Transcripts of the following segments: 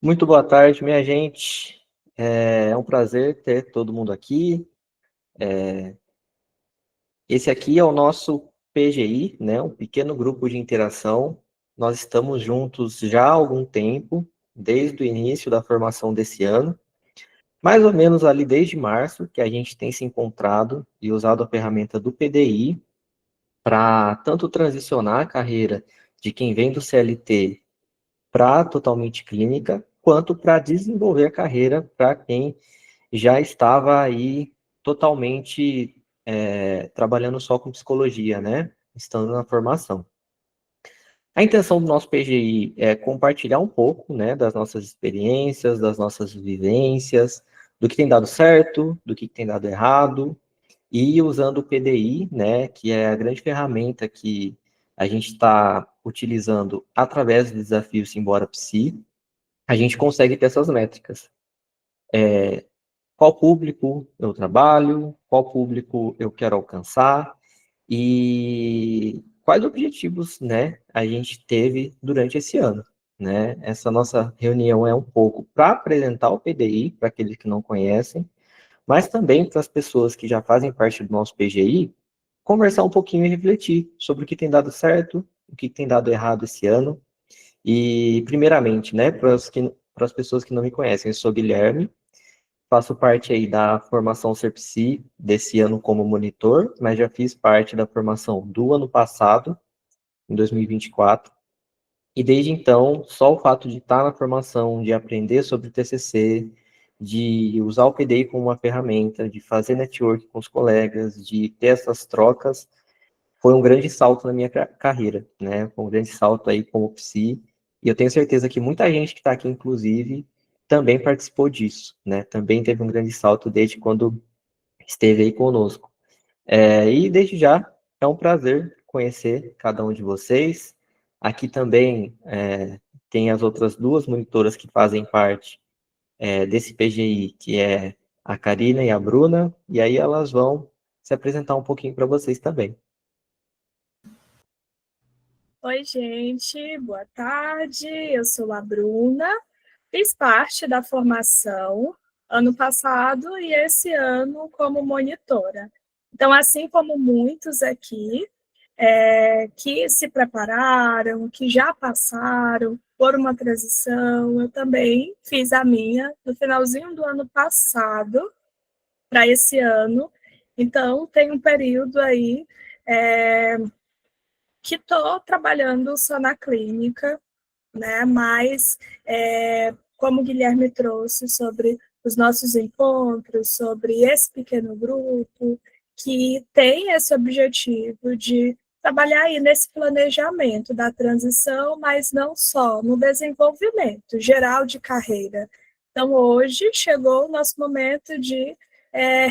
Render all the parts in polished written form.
Muito boa tarde, minha gente. É um prazer ter todo mundo aqui. Esse aqui é o nosso PGI, né? Um pequeno grupo de interação. Nós estamos juntos já há algum tempo, desde o início da formação desse ano, mais ou menos ali desde março, que a gente tem se encontrado e usado a ferramenta do PDI para tanto transicionar a carreira de quem vem do CLT para totalmente clínica, quanto para desenvolver a carreira para quem já estava aí totalmente trabalhando só com psicologia, né? Estando na formação. A intenção do nosso PGI é compartilhar um pouco, né, das nossas experiências, das nossas vivências, do que tem dado certo, do que tem dado errado, e usando o PDI, né, que é a grande ferramenta que a gente está utilizando através do desafio Simbora Psi, a gente consegue ter essas métricas. Qual público eu trabalho, qual público eu quero alcançar e quais objetivos, né, a gente teve durante esse ano, né? Essa nossa reunião é um pouco para apresentar o PDI para aqueles que não conhecem, mas também para as pessoas que já fazem parte do nosso PGI, conversar um pouquinho e refletir sobre o que tem dado certo, o que tem dado errado esse ano. E, primeiramente, né, para as pessoas que não me conhecem, eu sou Guilherme, faço parte aí da formação Serpsi desse ano como monitor, mas já fiz parte da formação do ano passado, em 2024. E desde então, só o fato de estar na formação, de aprender sobre o TCC, de usar o PDI como uma ferramenta, de fazer network com os colegas, de ter essas trocas, foi um grande salto na minha carreira, né? Foi um grande salto aí como psi. E eu tenho certeza que muita gente que está aqui, inclusive, também participou disso, né? Também teve um grande salto desde quando esteve aí conosco. E desde já é um prazer conhecer cada um de vocês. Aqui também tem as outras duas monitoras que fazem parte desse PGI, que é a Karina e a Bruna, e aí elas vão se apresentar um pouquinho para vocês também. Oi, gente, boa tarde. Eu sou a Bruna, fiz parte da formação ano passado e esse ano como monitora. Então, assim como muitos aqui que se prepararam, que já passaram por uma transição, eu também fiz a minha no finalzinho do ano passado para esse ano. Então, tem um período aí é, que estou trabalhando só na clínica, né? Mas, como o Guilherme trouxe sobre os nossos encontros, sobre esse pequeno grupo, que tem esse objetivo de trabalhar aí nesse planejamento da transição, mas não só, no desenvolvimento geral de carreira. Então, hoje chegou o nosso momento de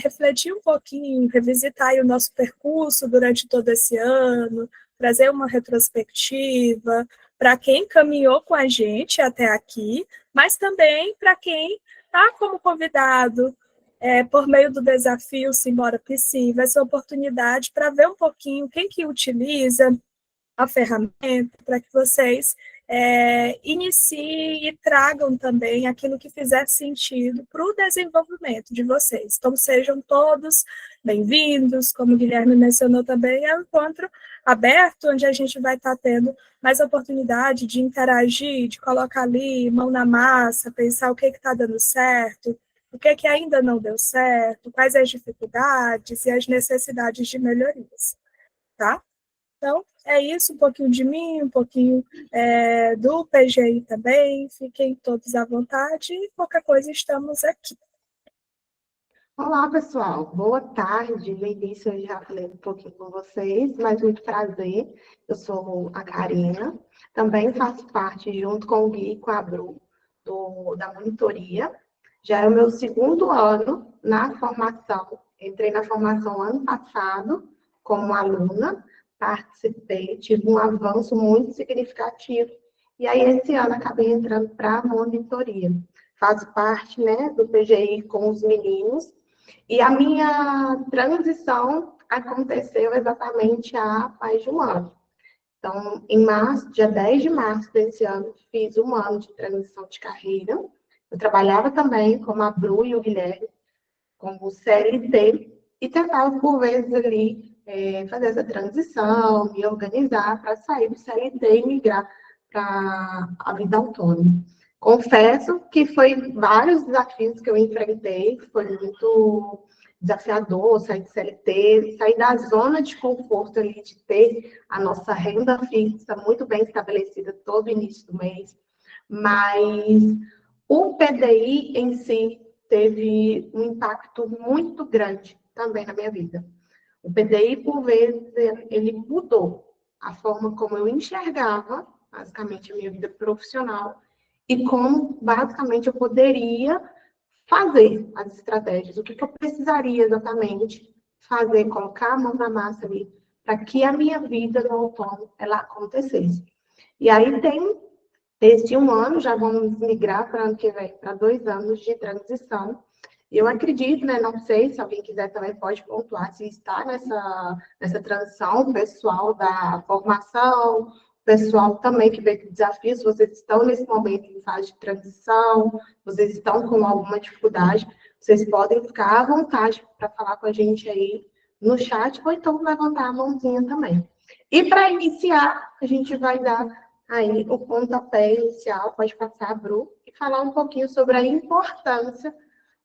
refletir um pouquinho, revisitar o nosso percurso durante todo esse ano, trazer uma retrospectiva, para quem caminhou com a gente até aqui, mas também para quem está como convidado por meio do desafio Simbora PC, vai ser oportunidade para ver um pouquinho quem que utiliza a ferramenta, para que vocês iniciem e tragam também aquilo que fizer sentido para o desenvolvimento de vocês. Então, sejam todos bem-vindos, como o Guilherme mencionou também, é um encontro aberto, onde a gente vai estar tendo mais oportunidade de interagir, de colocar ali mão na massa, pensar o que está dando certo, o que ainda não deu certo, quais as dificuldades e as necessidades de melhorias, tá? Então, é isso, um pouquinho de mim, um pouquinho do PGI também. Fiquem todos à vontade e qualquer coisa estamos aqui. Olá, pessoal. Boa tarde. No início eu já falei um pouquinho com vocês, mas muito prazer. Eu sou a Karina. Também faço parte, junto com o Gui e com a Bru, da monitoria. Já é o meu segundo ano na formação. Entrei na formação ano passado como aluna, participei, tive um avanço muito significativo. E aí, esse ano, acabei entrando para a monitoria. Faço parte, né, do PGI com os meninos, e a minha transição aconteceu exatamente há mais de um ano. Então, em março, dia 10 de março desse ano, fiz 1 ano de transição de carreira. Eu trabalhava também como a Bru e o Guilherme, como CLT, e tentava, por vezes, ali, fazer essa transição, me organizar para sair do CLT e migrar para a vida autônoma. Confesso que foi vários desafios que eu enfrentei, foi muito desafiador sair de CLT, sair da zona de conforto ali de ter a nossa renda fixa muito bem estabelecida todo início do mês, mas o PDI em si teve um impacto muito grande também na minha vida. O PDI, por vezes, ele mudou a forma como eu enxergava, basicamente, a minha vida profissional e como, basicamente, eu poderia fazer as estratégias. O que eu precisaria exatamente fazer, colocar a mão na massa ali, para que a minha vida no autônomo, ela acontecesse. E aí tem, desde 1 ano, já vamos migrar para ano que vem, para 2 anos de transição. Eu acredito, né, não sei, se alguém quiser também pode pontuar se está nessa transição, pessoal da formação, pessoal também que vê que desafios, vocês estão nesse momento em fase de transição, vocês estão com alguma dificuldade, vocês podem ficar à vontade para falar com a gente aí no chat, ou então levantar a mãozinha também. E para iniciar, a gente vai dar aí o pontapé inicial, pode passar, Bru, e falar um pouquinho sobre a importância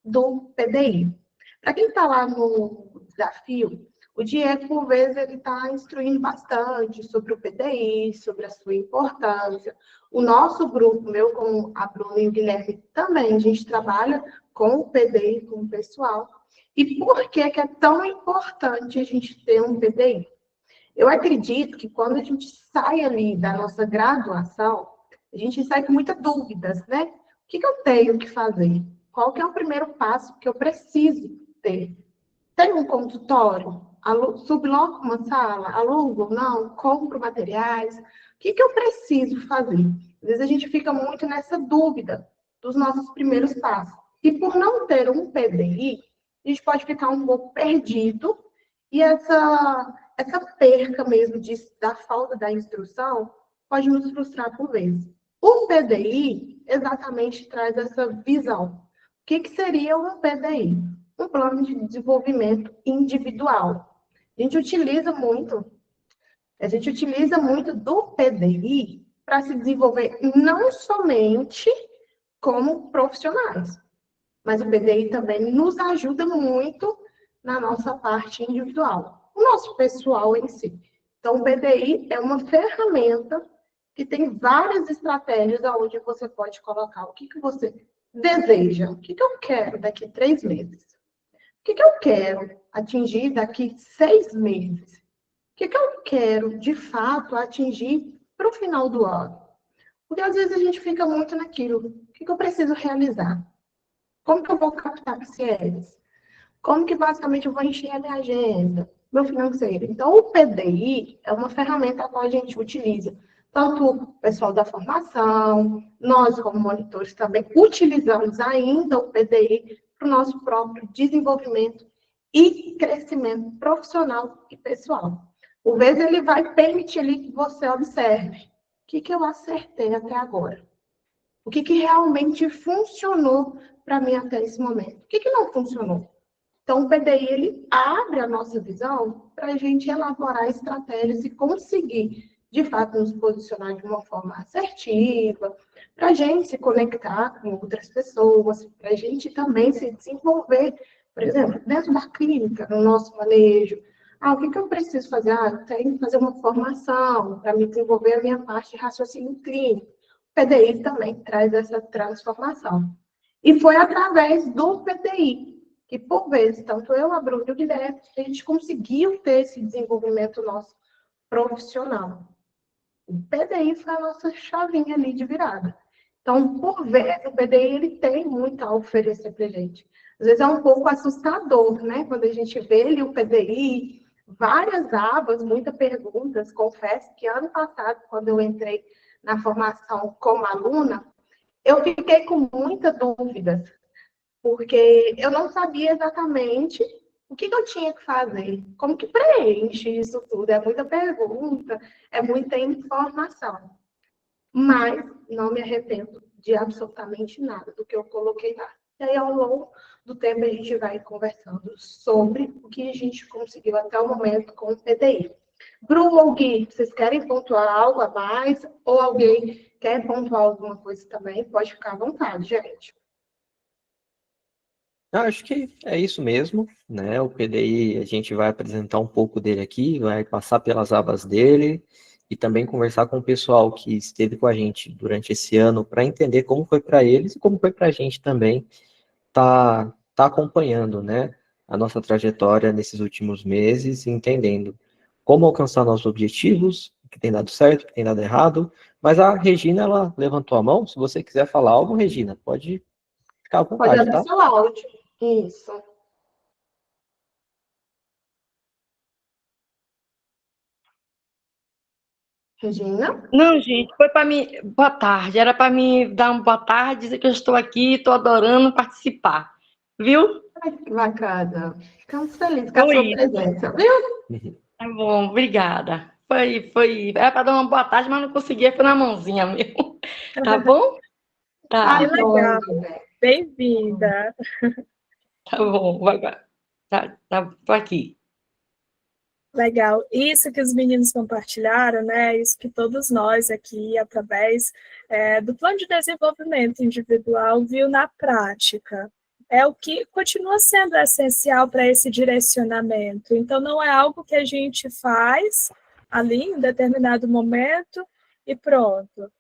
do PDI. Para quem está lá no desafio, o Diego, por vezes, ele está instruindo bastante sobre o PDI, sobre a sua importância. O nosso grupo, meu com a Bruna e o Guilherme, também, a gente trabalha com o PDI, com o pessoal. E por que é tão importante a gente ter um PDI? Eu acredito que quando a gente sai ali da nossa graduação, a gente sai com muitas dúvidas, né? O que eu tenho que fazer? Qual que é o primeiro passo que eu preciso ter? Tem um consultório? Subloco uma sala? Alugo? Não? Compro materiais? O que eu preciso fazer? Às vezes a gente fica muito nessa dúvida dos nossos primeiros passos. E por não ter um PDI, a gente pode ficar um pouco perdido e essa perca mesmo da falta da instrução pode nos frustrar por vezes. O PDI exatamente traz essa visão. O que seria um PDI? Um plano de desenvolvimento individual. A gente utiliza muito do PDI para se desenvolver não somente como profissionais, mas o PDI também nos ajuda muito na nossa parte individual, o nosso pessoal em si. Então, o PDI é uma ferramenta que tem várias estratégias onde você pode colocar o que você deseja, o que eu quero daqui a 3 meses, o que eu quero atingir daqui a 6 meses, o que eu quero, de fato, atingir para o final do ano. Porque às vezes a gente fica muito naquilo, o que eu preciso realizar? Como que eu vou captar pacientes? Como que basicamente eu vou encher a minha agenda, meu financeiro? Então, o PDI é uma ferramenta a qual a gente utiliza. Tanto o pessoal da formação, nós como monitores também utilizamos ainda o PDI para o nosso próprio desenvolvimento e crescimento profissional e pessoal. Por vezes ele vai permitir ali que você observe o que eu acertei até agora. O que realmente funcionou para mim até esse momento? O que não funcionou? Então, o PDI, ele abre a nossa visão para a gente elaborar estratégias e conseguir, de fato, nos posicionar de uma forma assertiva, para a gente se conectar com outras pessoas, para a gente também se desenvolver, por exemplo, dentro da clínica, no nosso manejo. O que eu preciso fazer? Eu tenho que fazer uma formação para me desenvolver a minha parte de raciocínio clínico. O PDI também traz essa transformação. E foi através do PDI que, por vezes, tanto eu, a Bruna e o Guilherme, a gente conseguiu ter esse desenvolvimento nosso profissional. O PDI foi a nossa chavinha ali de virada. Então, por vezes, o PDI ele tem muito a oferecer para a gente. Às vezes é um pouco assustador, né? Quando a gente vê ali o PDI, várias abas, muitas perguntas. Confesso que ano passado, quando eu entrei na formação como aluna, eu fiquei com muitas dúvidas, porque eu não sabia exatamente o que eu tinha que fazer? Como que preenche isso tudo? É muita pergunta, é muita informação. Mas não me arrependo de absolutamente nada do que eu coloquei lá. E aí, ao longo do tempo, a gente vai conversando sobre o que a gente conseguiu até o momento com o PDI. Bruno ou Gui, vocês querem pontuar algo a mais? Ou alguém quer pontuar alguma coisa também? Pode ficar à vontade, gente. Acho que é isso mesmo, né? O PDI, a gente vai apresentar um pouco dele aqui, vai passar pelas abas dele e também conversar com o pessoal que esteve com a gente durante esse ano para entender como foi para eles e como foi para a gente também tá acompanhando, né, a nossa trajetória nesses últimos meses, entendendo como alcançar nossos objetivos, o que tem dado certo, o que tem dado errado. Mas a Regina, ela levantou a mão. Se você quiser falar algo, Regina, pode ficar à Pode vontade, abrir tá? seu áudio. Isso. Regina? Não, gente, foi para mim. Boa tarde. Era para mim dar uma boa tarde, dizer que eu estou aqui, estou adorando participar. Viu? Ai, que bacana. Ficamos felizes com a Foi sua isso. presença, viu? Tá bom, obrigada. Foi. Era para dar uma boa tarde, mas não conseguia, foi na mãozinha mesmo. Tá bom? Tá Que Tá, bom, legal. Bebê. Bem-vinda. tá bom. Tô aqui. Legal. Isso que os meninos compartilharam, né? Isso que todos nós aqui, através do plano de desenvolvimento individual, viu na prática. É o que continua sendo essencial para esse direcionamento. Então, não é algo que a gente faz ali em determinado momento e pronto,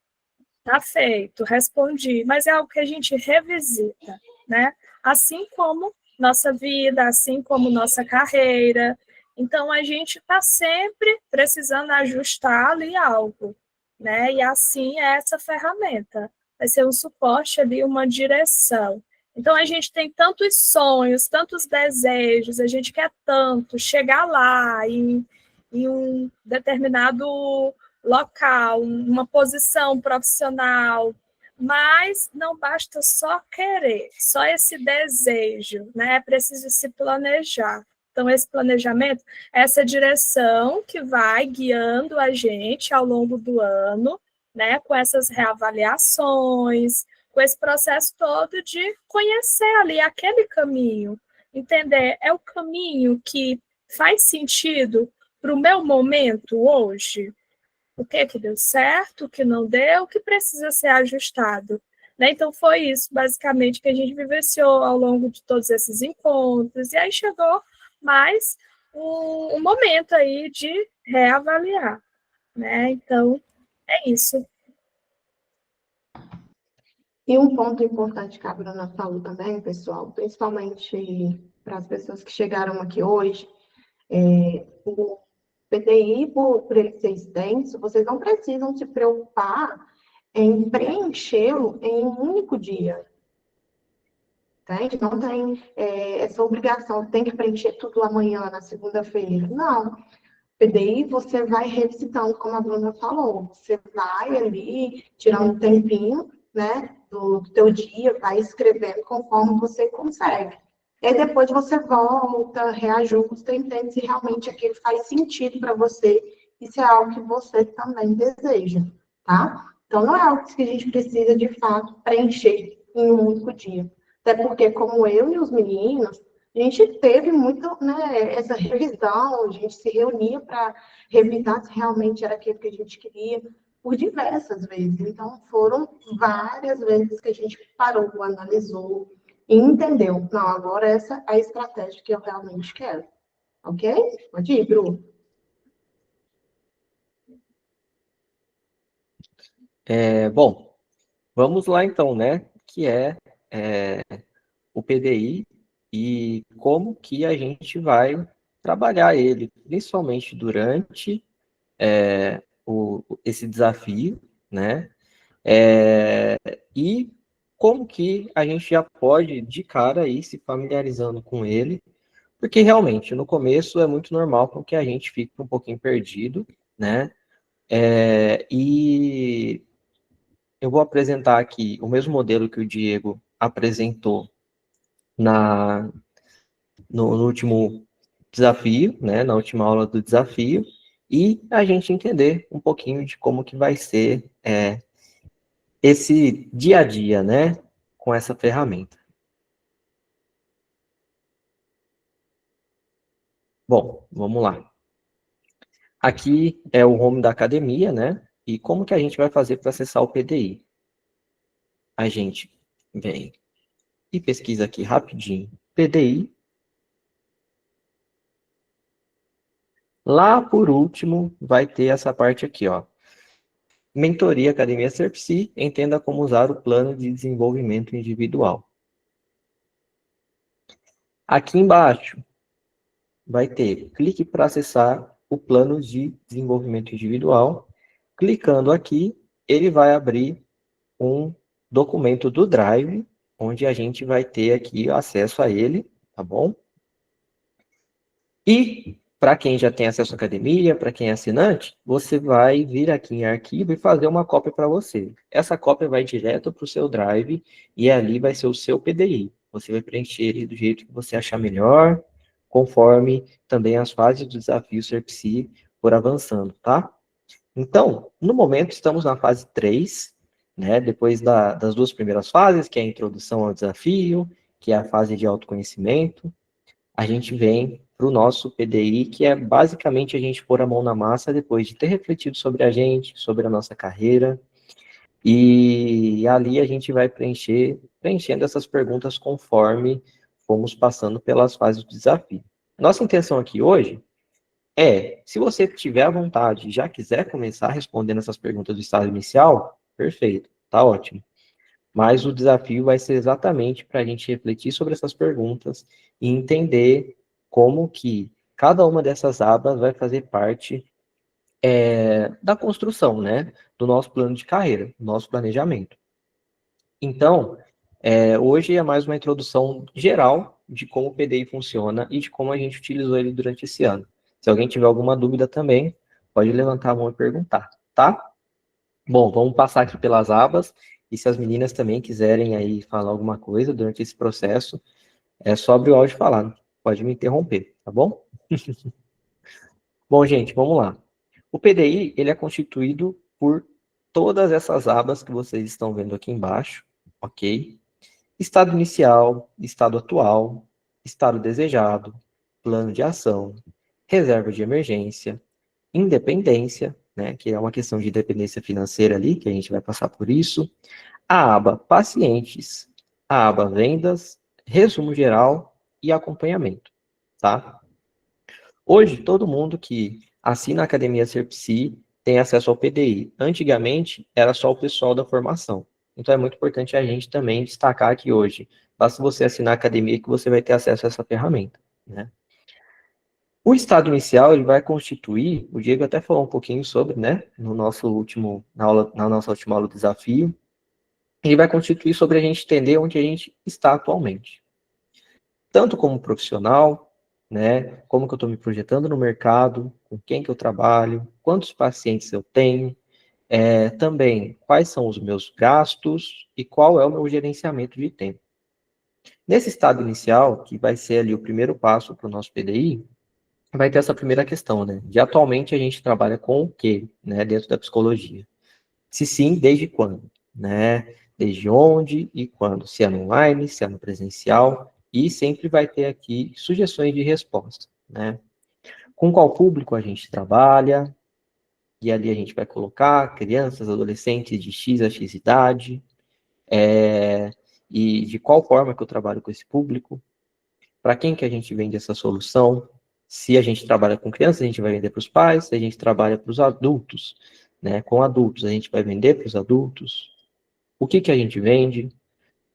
tá feito, respondi. Mas é algo que a gente revisita, né? Assim como nossa vida, assim como nossa carreira. Então, a gente está sempre precisando ajustar ali algo, né? E assim é essa ferramenta. Vai ser um suporte ali, uma direção. Então, a gente tem tantos sonhos, tantos desejos, a gente quer tanto chegar lá em um determinado local, uma posição profissional, mas não basta só querer, só esse desejo, né? É preciso se planejar. Então, esse planejamento, essa direção que vai guiando a gente ao longo do ano, né? Com essas reavaliações, com esse processo todo de conhecer ali aquele caminho, entender, é o caminho que faz sentido para o meu momento hoje? O que deu certo, o que não deu, o que precisa ser ajustado. Né? Então, foi isso, basicamente, que a gente vivenciou ao longo de todos esses encontros, e aí chegou mais um momento aí de reavaliar. Né? Então, é isso. E um ponto importante que a Bruna falou também, pessoal, principalmente para as pessoas que chegaram aqui hoje, o PDI, por ele ser extenso, vocês não precisam se preocupar em preenchê-lo em um único dia. Entende? Não tem essa obrigação, tem que preencher tudo amanhã, na segunda-feira. Não. PDI, você vai revisitando, como a Bruna falou. Você vai ali, tirar um tempinho, né, do teu dia, vai escrevendo conforme você consegue. E aí depois você volta, reajusta, entende se realmente aquilo faz sentido para você e se é algo que você também deseja, tá? Então, não é algo que a gente precisa, de fato, preencher em um único dia. Até porque, como eu e os meninos, a gente teve muito, né, essa revisão, a gente se reunia para revisar se realmente era aquilo que a gente queria, por diversas vezes. Então, foram várias vezes que a gente parou, analisou e entendeu. Não, agora essa é a estratégia que eu realmente quero. Ok? Pode ir, Bru. Bom, vamos lá então, né? Que é o PDI e como que a gente vai trabalhar ele, principalmente durante esse desafio, né? E como que a gente já pode, de cara, ir se familiarizando com ele, porque realmente, no começo é muito normal com que a gente fique um pouquinho perdido, né? E eu vou apresentar aqui o mesmo modelo que o Diego apresentou na, no último desafio, né, na última aula do desafio, e a gente entender um pouquinho de como que vai ser esse dia a dia, né, com essa ferramenta. Bom, vamos lá. Aqui é o home da academia, né, e como que a gente vai fazer para acessar o PDI? A gente vem e pesquisa aqui rapidinho, PDI. Lá por último, vai ter essa parte aqui, ó. Mentoria Academia Serpsi, entenda como usar o plano de desenvolvimento individual. Aqui embaixo vai ter clique para acessar o plano de desenvolvimento individual. Clicando aqui, ele vai abrir um documento do Drive, onde a gente vai ter aqui acesso a ele, tá bom? E para quem já tem acesso à academia, para quem é assinante, você vai vir aqui em arquivo e fazer uma cópia para você. Essa cópia vai direto para o seu Drive e ali vai ser o seu PDI. Você vai preencher ele do jeito que você achar melhor, conforme também as fases do desafio Serpsi for avançando, tá? Então, no momento, estamos na fase 3, né? Depois das duas primeiras fases, que é a introdução ao desafio, que é a fase de autoconhecimento, a gente vem para o nosso PDI, que é basicamente a gente pôr a mão na massa depois de ter refletido sobre a gente, sobre a nossa carreira, e ali a gente vai preenchendo essas perguntas conforme fomos passando pelas fases do desafio. Nossa intenção aqui hoje se você tiver a vontade e já quiser começar respondendo essas perguntas do estado inicial, perfeito, tá ótimo. Mas o desafio vai ser exatamente para a gente refletir sobre essas perguntas e entender como que cada uma dessas abas vai fazer parte da construção, né, do nosso plano de carreira, do nosso planejamento. Então, hoje é mais uma introdução geral de como o PDI funciona e de como a gente utilizou ele durante esse ano. Se alguém tiver alguma dúvida também, pode levantar a mão e perguntar, tá? Bom, vamos passar aqui pelas abas, e se as meninas também quiserem aí falar alguma coisa durante esse processo, é só abrir o áudio e falar, pode me interromper, tá bom? Bom, gente, vamos lá. O PDI, ele é constituído por todas essas abas que vocês estão vendo aqui embaixo, ok? Estado inicial, estado atual, estado desejado, plano de ação, reserva de emergência, independência, né, que é uma questão de independência financeira ali, que a gente vai passar por isso, a aba pacientes, a aba vendas, resumo geral e acompanhamento, tá? Hoje, todo mundo que assina a Academia Serpsi tem acesso ao PDI. Antigamente, era só o pessoal da formação. Então, é muito importante a gente também destacar que hoje, basta você assinar a Academia que você vai ter acesso a essa ferramenta, né? O estado inicial, ele vai constituir, o Diego até falou um pouquinho sobre, né, na nossa última aula do desafio, ele vai constituir sobre a gente entender onde a gente está atualmente. Tanto como profissional, né, como que eu estou me projetando no mercado, com quem que eu trabalho, quantos pacientes eu tenho, também quais são os meus gastos e qual é o meu gerenciamento de tempo. Nesse estado inicial, que vai ser ali o primeiro passo para o nosso PDI, vai ter essa primeira questão, né? De atualmente a gente trabalha com o quê, né, dentro da psicologia? Se sim, desde quando, né? Desde onde e quando? Se é no online, se é no presencial, e sempre vai ter aqui sugestões de resposta, né? Com qual público a gente trabalha, e ali a gente vai colocar crianças, adolescentes de X a X idade, e de qual forma que eu trabalho com esse público, para quem que a gente vende essa solução. Se a gente trabalha com crianças, a gente vai vender para os pais. Se a gente trabalha para os adultos, né, com adultos, a gente vai vender para os adultos. O que que a gente vende?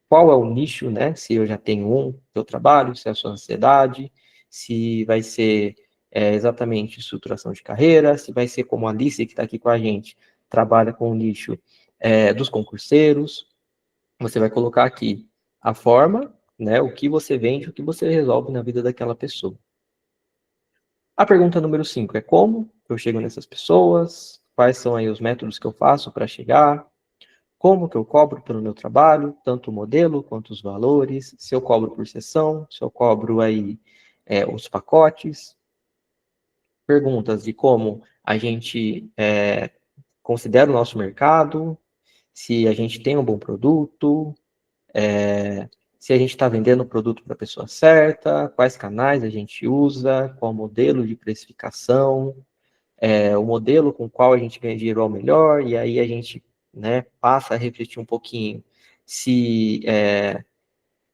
Qual é o nicho, né? Se eu já tenho que eu trabalho, se é a sua ansiedade, se vai ser exatamente estruturação de carreira, se vai ser como a Alice, que está aqui com a gente, trabalha com o nicho dos concurseiros. Você vai colocar aqui a forma, né, o que você vende, o que você resolve na vida daquela pessoa. A pergunta número 5 é como eu chego nessas pessoas, quais são aí os métodos que eu faço para chegar, como que eu cobro pelo meu trabalho, tanto o modelo quanto os valores, se eu cobro por sessão, se eu cobro aí os pacotes, perguntas de como a gente considera o nosso mercado, se a gente tem um bom produto, se a gente está vendendo o produto para a pessoa certa, quais canais a gente usa, qual modelo de precificação, o modelo com qual a gente ganha dinheiro ao melhor, e aí a gente, né, passa a refletir um pouquinho se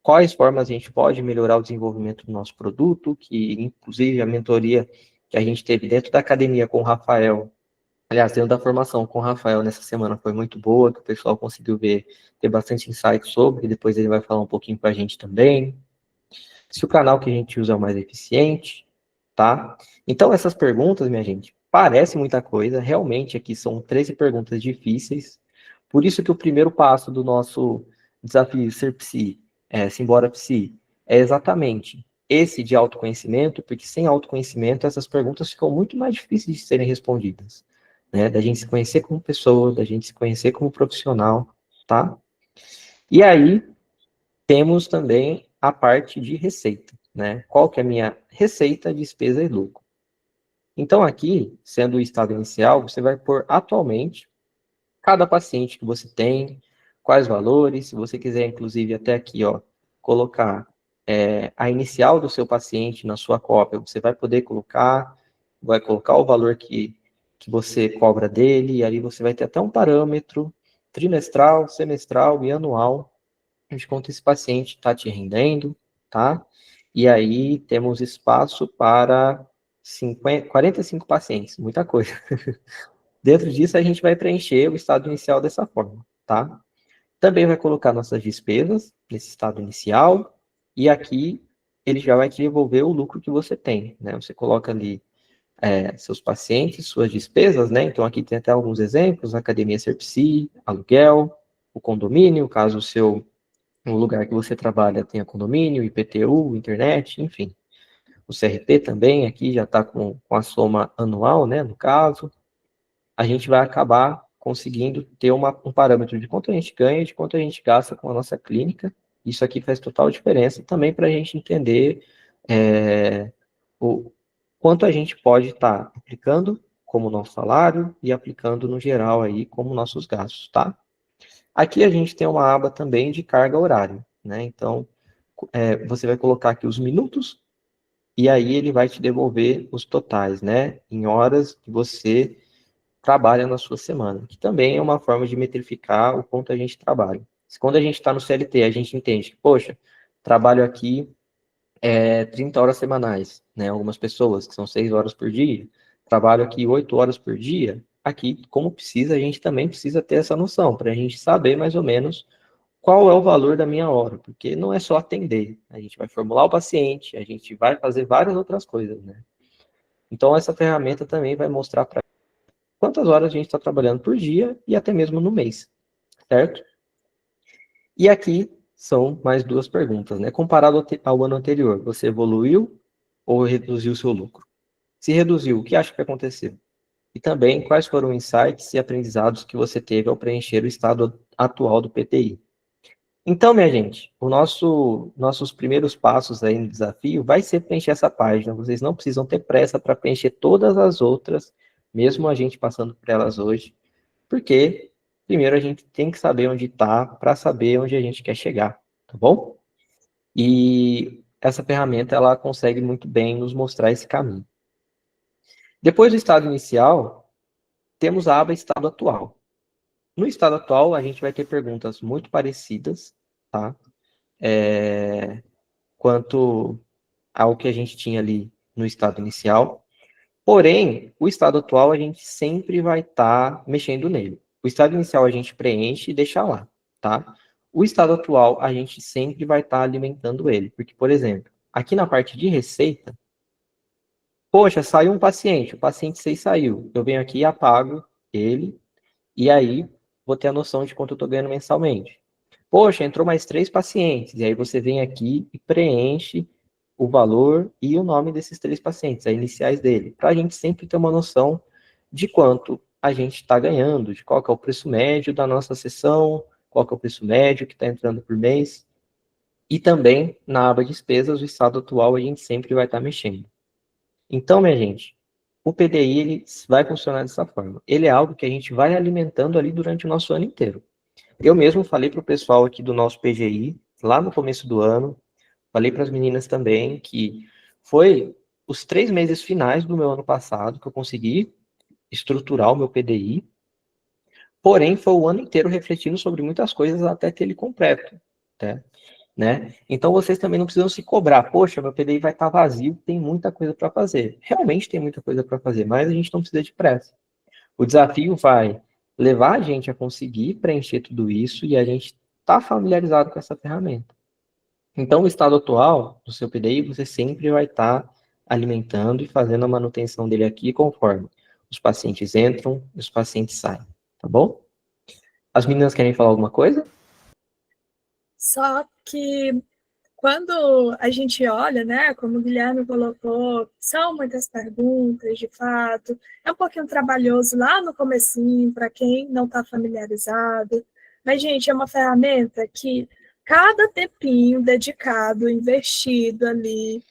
quais formas a gente pode melhorar o desenvolvimento do nosso produto, que inclusive a mentoria que a gente teve dentro da academia com o Rafael, aliás, dentro da formação com o Rafael nessa semana foi muito boa, que o pessoal conseguiu ter bastante insight sobre, e depois ele vai falar um pouquinho para a gente também. Se o canal que a gente usa é o mais eficiente, tá? Então, essas perguntas, minha gente, parece muita coisa, realmente aqui são 13 perguntas difíceis, por isso que o primeiro passo do nosso desafio Ser Psi, Simbora Psi, é exatamente esse de autoconhecimento, porque sem autoconhecimento essas perguntas ficam muito mais difíceis de serem respondidas, né? Da gente se conhecer como pessoa, da gente se conhecer como profissional, tá? E aí, temos também a parte de receita, né? Qual que é a minha receita, despesa e lucro? Então, aqui, sendo o estado inicial, você vai pôr atualmente cada paciente que você tem, quais valores, se você quiser, inclusive, até aqui, ó, colocar a inicial do seu paciente na sua cópia, você vai colocar o valor que você cobra dele, e ali você vai ter até um parâmetro trimestral, semestral e anual de quanto esse paciente está te rendendo, tá? E aí temos espaço para 45 pacientes, muita coisa. Dentro disso, a gente vai preencher o estado inicial dessa forma, tá? Também vai colocar nossas despesas nesse estado inicial, e aqui ele já vai te devolver o lucro que você tem, né? Você coloca ali seus pacientes, suas despesas, né? Então aqui tem até alguns exemplos: academia Ser Psi, aluguel, o condomínio, caso o lugar que você trabalha tenha condomínio, IPTU, internet, enfim. O CRP também aqui já está com a soma anual, né? No caso, a gente vai acabar conseguindo ter um parâmetro de quanto a gente ganha e de quanto a gente gasta com a nossa clínica. Isso aqui faz total diferença também para a gente entender o quanto a gente pode estar aplicando como nosso salário e aplicando no geral aí como nossos gastos, tá? Aqui a gente tem uma aba também de carga horária, né? Então, você vai colocar aqui os minutos e aí ele vai te devolver os totais, né? Em horas que você trabalha na sua semana, que também é uma forma de metrificar o quanto a gente trabalha. Quando a gente está no CLT, a gente entende que, poxa, trabalho aqui 30 horas semanais, né? Algumas pessoas, que são 6 horas por dia, trabalho aqui 8 horas por dia. Aqui, como precisa, a gente também precisa ter essa noção, para a gente saber mais ou menos qual é o valor da minha hora, porque não é só atender, a gente vai formular o paciente, a gente vai fazer várias outras coisas, né? Então, essa ferramenta também vai mostrar para quantas horas a gente está trabalhando por dia e até mesmo no mês, certo? E aqui são mais duas perguntas, né? Comparado ao ano anterior, você evoluiu ou reduziu seu lucro? Se reduziu, o que acha que aconteceu? E também, quais foram os insights e aprendizados que você teve ao preencher o estado atual do PTI? Então, minha gente, nossos primeiros passos aí no desafio vai ser preencher essa página. Vocês não precisam ter pressa para preencher todas as outras, mesmo a gente passando por elas hoje, porque primeiro a gente tem que saber onde está para saber onde a gente quer chegar, tá bom? E essa ferramenta ela consegue muito bem nos mostrar esse caminho. Depois do estado inicial, temos a aba estado atual. No estado atual, a gente vai ter perguntas muito parecidas, tá? Quanto ao que a gente tinha ali no estado inicial. Porém, o estado atual, a gente sempre vai estar mexendo nele. O estado inicial a gente preenche e deixa lá, tá? O estado atual, a gente sempre vai estar alimentando ele. Porque, por exemplo, aqui na parte de receita, poxa, saiu um paciente, o paciente 6 saiu. Eu venho aqui e apago ele, e aí vou ter a noção de quanto eu estou ganhando mensalmente. Poxa, entrou mais 3 pacientes, e aí você vem aqui e preenche o valor e o nome desses 3 pacientes, as iniciais dele, para a gente sempre ter uma noção de quanto a gente está ganhando, de qual que é o preço médio da nossa sessão, qual que é o preço médio que está entrando por mês. E também, na aba despesas, o estado atual a gente sempre vai estar mexendo. Então, minha gente, o PDI ele vai funcionar dessa forma. Ele é algo que a gente vai alimentando ali durante o nosso ano inteiro. Eu mesmo falei para o pessoal aqui do nosso PGI, lá no começo do ano, falei para as meninas também que foi os 3 meses finais do meu ano passado que eu consegui estruturar o meu PDI, porém foi o ano inteiro refletindo sobre muitas coisas até ter ele completo, né? Então vocês também não precisam se cobrar, poxa, meu PDI vai estar vazio, tem muita coisa para fazer. Realmente tem muita coisa para fazer, mas a gente não precisa de pressa. O desafio vai levar a gente a conseguir preencher tudo isso e a gente está familiarizado com essa ferramenta. Então, o estado atual do seu PDI, você sempre vai estar alimentando e fazendo a manutenção dele aqui conforme os pacientes entram e os pacientes saem, tá bom? As meninas querem falar alguma coisa? Só que quando a gente olha, né, como o Guilherme colocou, são muitas perguntas, de fato, é um pouquinho trabalhoso lá no comecinho, para quem não está familiarizado, mas, gente, é uma ferramenta que cada tempinho dedicado, investido ali,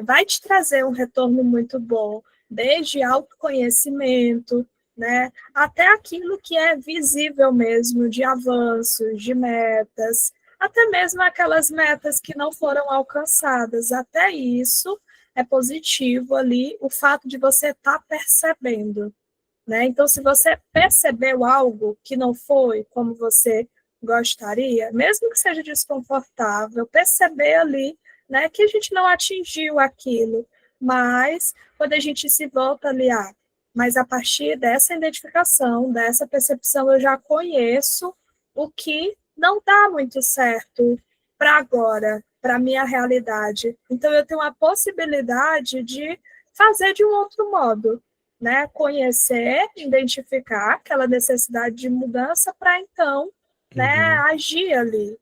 vai te trazer um retorno muito bom, desde autoconhecimento, né, até aquilo que é visível mesmo, de avanços, de metas, até mesmo aquelas metas que não foram alcançadas. Até isso é positivo ali, o fato de você estar percebendo, né? Então, se você percebeu algo que não foi como você gostaria, mesmo que seja desconfortável, perceber ali, né, que a gente não atingiu aquilo, mas quando a gente se volta ali, mas a partir dessa identificação, dessa percepção, eu já conheço o que não dá muito certo para agora, para a minha realidade. Então, eu tenho a possibilidade de fazer de um outro modo, né? Conhecer, identificar aquela necessidade de mudança para então, né, agir ali.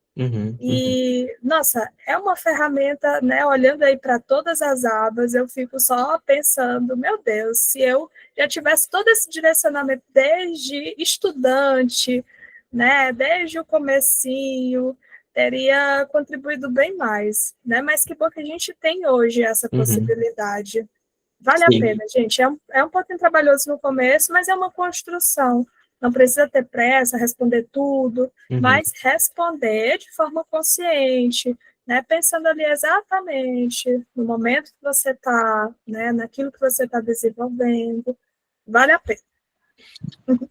E, nossa, é uma ferramenta, né? Olhando aí para todas as abas, eu fico só pensando, meu Deus, se eu já tivesse todo esse direcionamento desde estudante, né? Desde o comecinho, teria contribuído bem mais, né? Mas que bom que a gente tem hoje essa possibilidade. Vale a Sim. pena, gente. É um pouquinho trabalhoso no começo, mas é uma construção. Não precisa ter pressa, responder tudo, mas responder de forma consciente, né? Pensando ali exatamente no momento que você está, né? Naquilo que você está desenvolvendo. Vale a pena.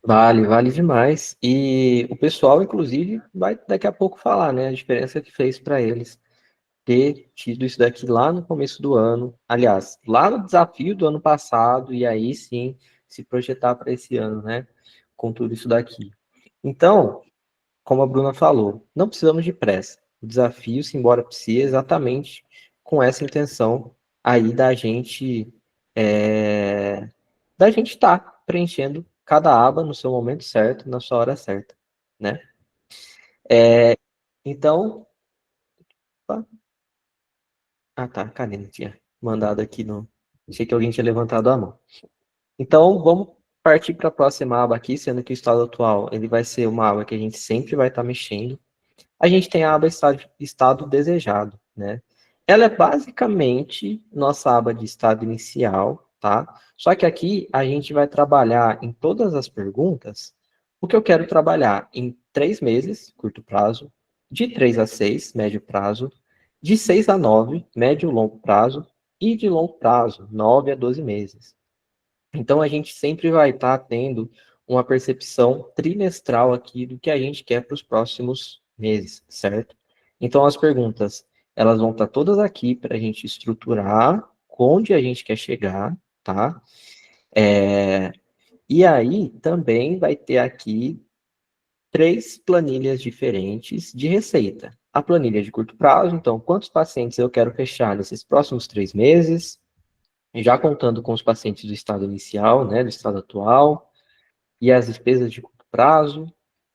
Vale demais. E o pessoal, inclusive, vai daqui a pouco falar, né, a diferença que fez para eles ter tido isso daqui lá no começo do ano. Aliás, lá no desafio do ano passado, e aí sim se projetar para esse ano, né, com tudo isso daqui. Então, como a Bruna falou, não precisamos de pressa. O desafio, se embora precise, é exatamente com essa intenção aí da gente estar preenchendo cada aba no seu momento certo, na sua hora certa, né? Então, tá, a Karina tinha mandado aqui no, achei que alguém tinha levantado a mão. Então, vamos partir para a próxima aba aqui, sendo que o estado atual ele vai ser uma aba que a gente sempre vai estar mexendo. A gente tem a aba estado desejado, né? Ela é basicamente nossa aba de estado inicial, tá? Só que aqui a gente vai trabalhar em todas as perguntas o que eu quero trabalhar em 3 meses, curto prazo, de 3 a 6, médio prazo, de 6 a 9, médio longo prazo, e de longo prazo, 9 a 12 meses. Então, a gente sempre vai estar tendo uma percepção trimestral aqui do que a gente quer para os próximos meses, certo? Então, as perguntas, elas vão estar todas aqui para a gente estruturar onde a gente quer chegar, tá? E aí, também vai ter aqui 3 planilhas diferentes de receita. A planilha de curto prazo, então, quantos pacientes eu quero fechar nesses próximos 3 meses, já contando com os pacientes do estado inicial, né, do estado atual, e as despesas de curto prazo.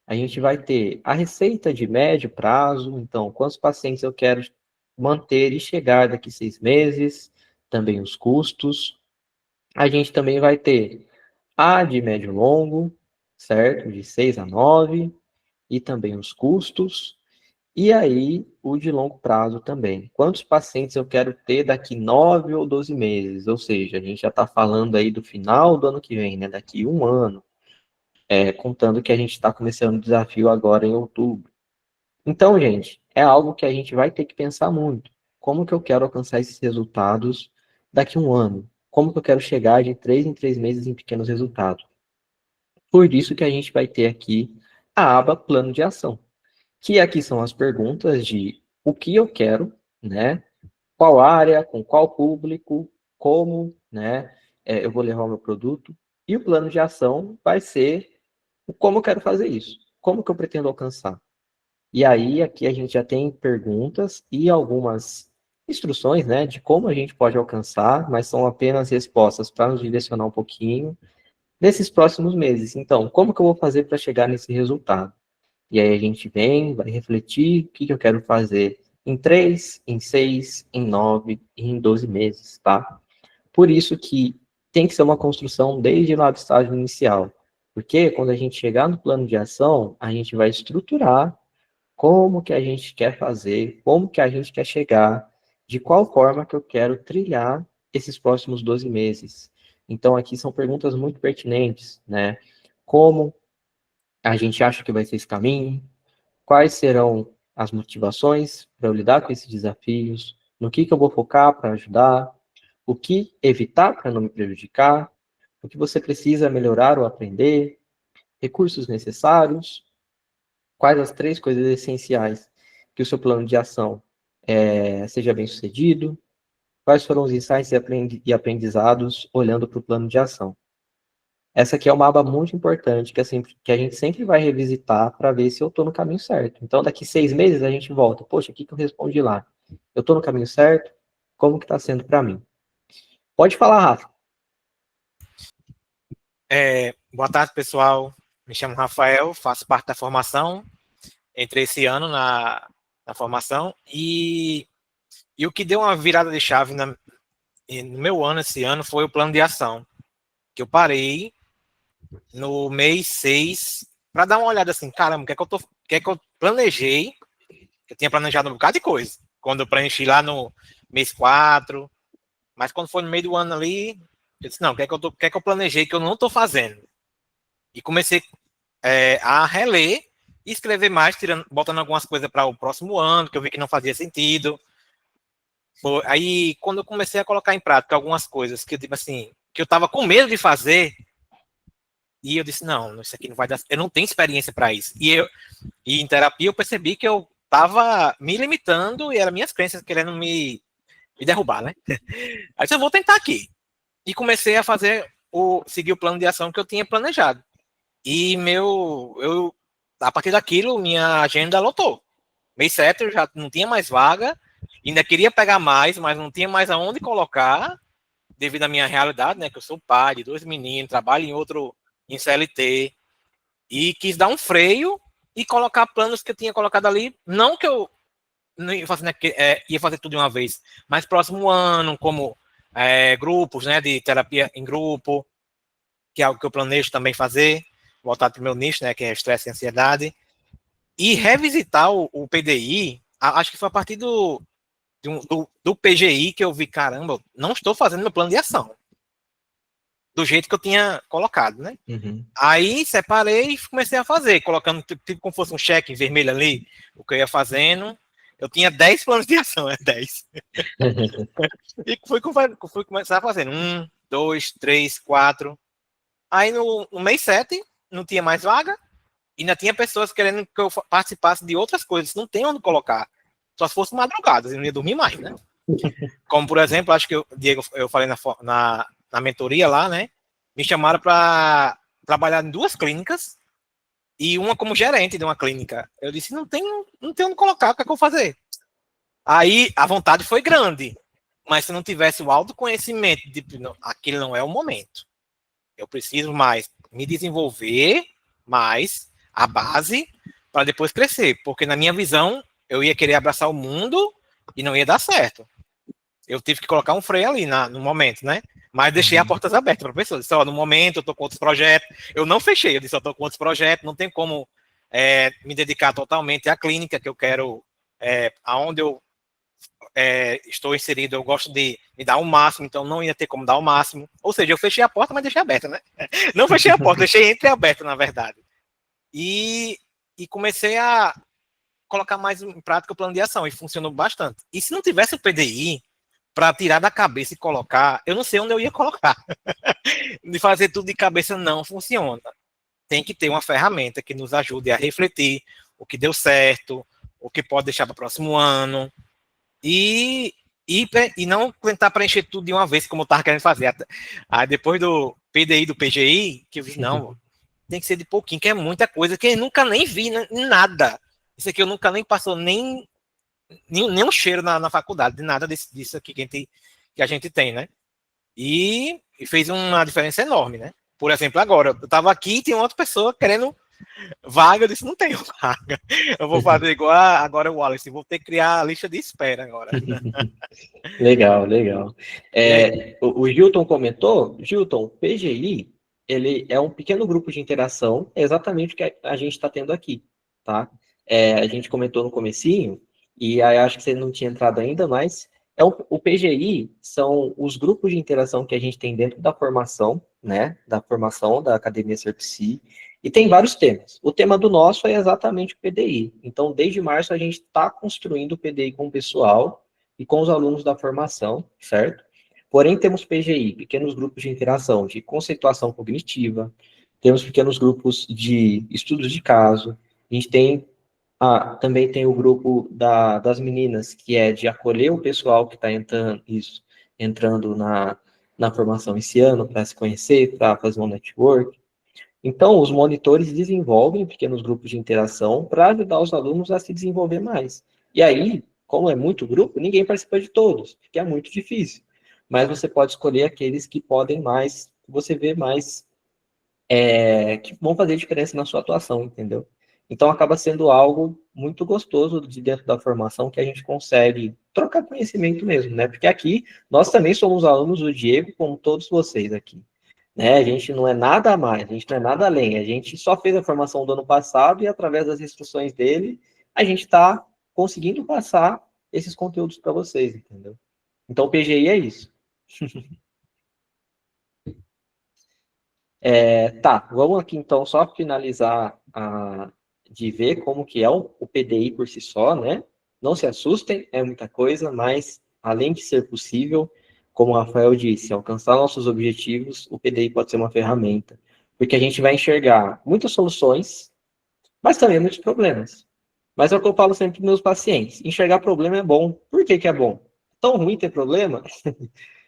A gente vai ter a receita de médio prazo, então, quantos pacientes eu quero manter e chegar daqui 6 meses, também os custos. A gente também vai ter a de médio longo, certo? De 6 a 9, e também os custos. E aí, o de longo prazo também. Quantos pacientes eu quero ter daqui 9 ou 12 meses? Ou seja, a gente já está falando aí do final do ano que vem, né? Daqui um ano, contando que a gente está começando o desafio agora em outubro. Então, gente, é algo que a gente vai ter que pensar muito. Como que eu quero alcançar esses resultados daqui a um ano? Como que eu quero chegar de 3 em 3 meses em pequenos resultados? Por isso que a gente vai ter aqui a aba plano de ação, que aqui são as perguntas de o que eu quero, né? Qual área, com qual público, como, né? Eu vou levar o meu produto. E o plano de ação vai ser o como eu quero fazer isso, como que eu pretendo alcançar. E aí, aqui a gente já tem perguntas e algumas instruções, né, de como a gente pode alcançar, mas são apenas respostas para nos direcionar um pouquinho nesses próximos meses. Então, como que eu vou fazer para chegar nesse resultado? E aí a gente vem, vai refletir o que eu quero fazer em 3, em 6, em 9 e em 12 meses, tá? Por isso que tem que ser uma construção desde lá do estágio inicial. Porque quando a gente chegar no plano de ação, a gente vai estruturar como que a gente quer fazer, como que a gente quer chegar, de qual forma que eu quero trilhar esses próximos 12 meses. Então, aqui são perguntas muito pertinentes, né? Como a gente acha que vai ser esse caminho? Quais serão as motivações para eu lidar com esses desafios? No que eu vou focar para ajudar? O que evitar para não me prejudicar? O que você precisa melhorar ou aprender? Recursos necessários? Quais as 3 coisas essenciais que o seu plano de ação seja bem sucedido? Quais foram os insights e aprendizados olhando para o plano de ação? Essa aqui é uma aba muito importante que a gente sempre vai revisitar para ver se eu estou no caminho certo. Então, daqui 6 meses a gente volta. Poxa, o que eu respondi lá? Eu estou no caminho certo? Como que está sendo para mim? Pode falar, Rafa. Boa tarde, pessoal. Me chamo Rafael, faço parte da formação. Entrei esse ano na formação e o que deu uma virada de chave no meu ano, esse ano, foi o plano de ação, que eu parei no mês 6 para dar uma olhada assim, caramba, o que é que eu planejei? Eu tinha planejado um bocado de coisa. Quando eu preenchi lá no mês 4, mas quando foi no meio do ano ali, eu disse, não, o que é que eu planejei que eu não estou fazendo? E comecei a reler e escrever mais, botando algumas coisas para o próximo ano, que eu vi que não fazia sentido. Aí, quando eu comecei a colocar em prática algumas coisas que eu, tipo assim, que eu estava com medo de fazer, e eu disse, não, isso aqui não vai dar, eu não tenho experiência para isso. E em terapia eu percebi que eu estava me limitando e eram minhas crenças querendo me derrubar, né? Aí eu vou tentar aqui. E comecei a seguir o plano de ação que eu tinha planejado. E a partir daquilo, minha agenda lotou. Mês 7 eu já não tinha mais vaga, ainda queria pegar mais, mas não tinha mais aonde colocar, devido à minha realidade, né? Que eu sou pai de 2 meninos, trabalho em CLT, e quis dar um freio e colocar planos que eu tinha colocado ali, não que eu não ia fazer, né, ia fazer tudo de uma vez, mas próximo ano, como grupos, né, de terapia em grupo, que é algo que eu planejo também fazer, voltar para o meu nicho, né, que é estresse e ansiedade, e revisitar o PDI, acho que foi a partir do PGI que eu vi, caramba, não estou fazendo meu plano de ação do jeito que eu tinha colocado, né? Uhum. Aí separei e comecei a fazer, colocando tipo como fosse um cheque em vermelho ali, o que eu ia fazendo. Eu tinha 10 planos de ação, 10. E fui começar fazendo 1, 2, 3, 4. Aí no mês 7, não tinha mais vaga, e ainda tinha pessoas querendo que eu participasse de outras coisas, não tem onde colocar. Só se fosse madrugadas, eu não ia dormir mais, né? Como, por exemplo, acho que Diego, eu falei na mentoria lá, né? Me chamaram para trabalhar em 2 clínicas e uma como gerente de uma clínica. Eu disse, não tem onde colocar, o que é que eu vou fazer? Aí a vontade foi grande, mas se não tivesse o autoconhecimento de não, aquele não é o momento. Eu preciso mais me desenvolver mais a base para depois crescer, porque na minha visão eu ia querer abraçar o mundo e não ia dar certo. Eu tive que colocar um freio ali no momento, né? Mas deixei as portas abertas para pessoas. Disse, no momento eu estou com outros projetos. Eu não fechei, eu disse, eu estou com outros projetos, não tem como me dedicar totalmente à clínica que eu quero, aonde eu estou inserido, eu gosto de me dar o máximo, então não ia ter como dar o máximo. Ou seja, eu fechei a porta, mas deixei aberta, né? Não fechei a porta, deixei entreaberta, na verdade. E comecei a colocar mais em prática o plano de ação, e funcionou bastante. E se não tivesse o PDI, para tirar da cabeça e colocar, eu não sei onde eu ia colocar. De fazer tudo de cabeça não funciona. Tem que ter uma ferramenta que nos ajude a refletir o que deu certo, o que pode deixar para o próximo ano, e não tentar preencher tudo de uma vez, como eu estava querendo fazer. Aí depois do PDI, do PGI, que eu vi, não, tem que ser de pouquinho, que é muita coisa, que eu nunca nem vi nada. Isso aqui eu nunca nem passou nem um cheiro na faculdade, de nada disso aqui que a gente tem, né? E fez uma diferença enorme, né? Por exemplo, agora, eu estava aqui e tinha outra pessoa querendo vaga, eu disse, não tenho vaga. Eu vou fazer igual agora o Wallace, vou ter que criar a lista de espera agora. Legal, legal. O Gilton comentou, Gilton, PGI, ele é um pequeno grupo de interação, é exatamente o que a gente está tendo aqui, tá? A gente comentou no comecinho, e aí acho que você não tinha entrado ainda, mas o PGI são os grupos de interação que a gente tem dentro da formação, né? Da formação da Academia Serpsi, e tem vários temas. O tema do nosso é exatamente o PDI. Então, desde março, a gente está construindo o PDI com o pessoal e com os alunos da formação, certo? Porém, temos PGI, pequenos grupos de interação, de conceituação cognitiva, temos pequenos grupos de estudos de caso, a gente tem também tem o grupo das meninas, que é de acolher o pessoal que está entrando na formação esse ano, para se conhecer, para fazer um network. Então, os monitores desenvolvem pequenos grupos de interação para ajudar os alunos a se desenvolver mais. E aí, como é muito grupo, ninguém participa de todos, porque é muito difícil. Mas você pode escolher aqueles que podem mais, que você vê mais, que vão fazer diferença na sua atuação, entendeu? Então, acaba sendo algo muito gostoso de dentro da formação, que a gente consegue trocar conhecimento mesmo, né? Porque aqui, nós também somos alunos do Diego, como todos vocês aqui. Né? A gente não é nada a mais, a gente não é nada além. A gente só fez a formação do ano passado e, através das instruções dele, a gente está conseguindo passar esses conteúdos para vocês, entendeu? Então, o PGI é isso. Tá, vamos aqui então só finalizar de ver como que é o PDI por si só, né? Não se assustem, é muita coisa, mas além de ser possível, como o Rafael disse, alcançar nossos objetivos, o PDI pode ser uma ferramenta, porque a gente vai enxergar muitas soluções, mas também muitos problemas. Mas é o que eu falo sempre para meus pacientes, enxergar problema é bom. Por que que é bom? Tão ruim ter problema,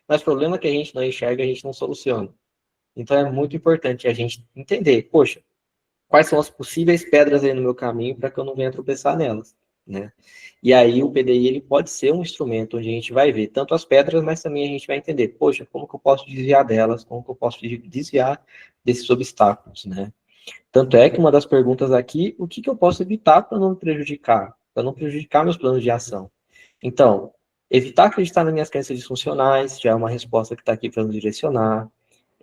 mas problema que a gente não enxerga, a gente não soluciona. Então é muito importante a gente entender, poxa, quais são as possíveis pedras aí no meu caminho para que eu não venha tropeçar nelas, né? E aí o PDI ele pode ser um instrumento onde a gente vai ver tanto as pedras, mas também a gente vai entender, poxa, como que eu posso desviar delas, como que eu posso desviar desses obstáculos, né? Tanto é que uma das perguntas aqui, o que que eu posso evitar para não me prejudicar, para não prejudicar meus planos de ação? Então, evitar acreditar nas minhas crenças disfuncionais, já é uma resposta que está aqui para nos direcionar.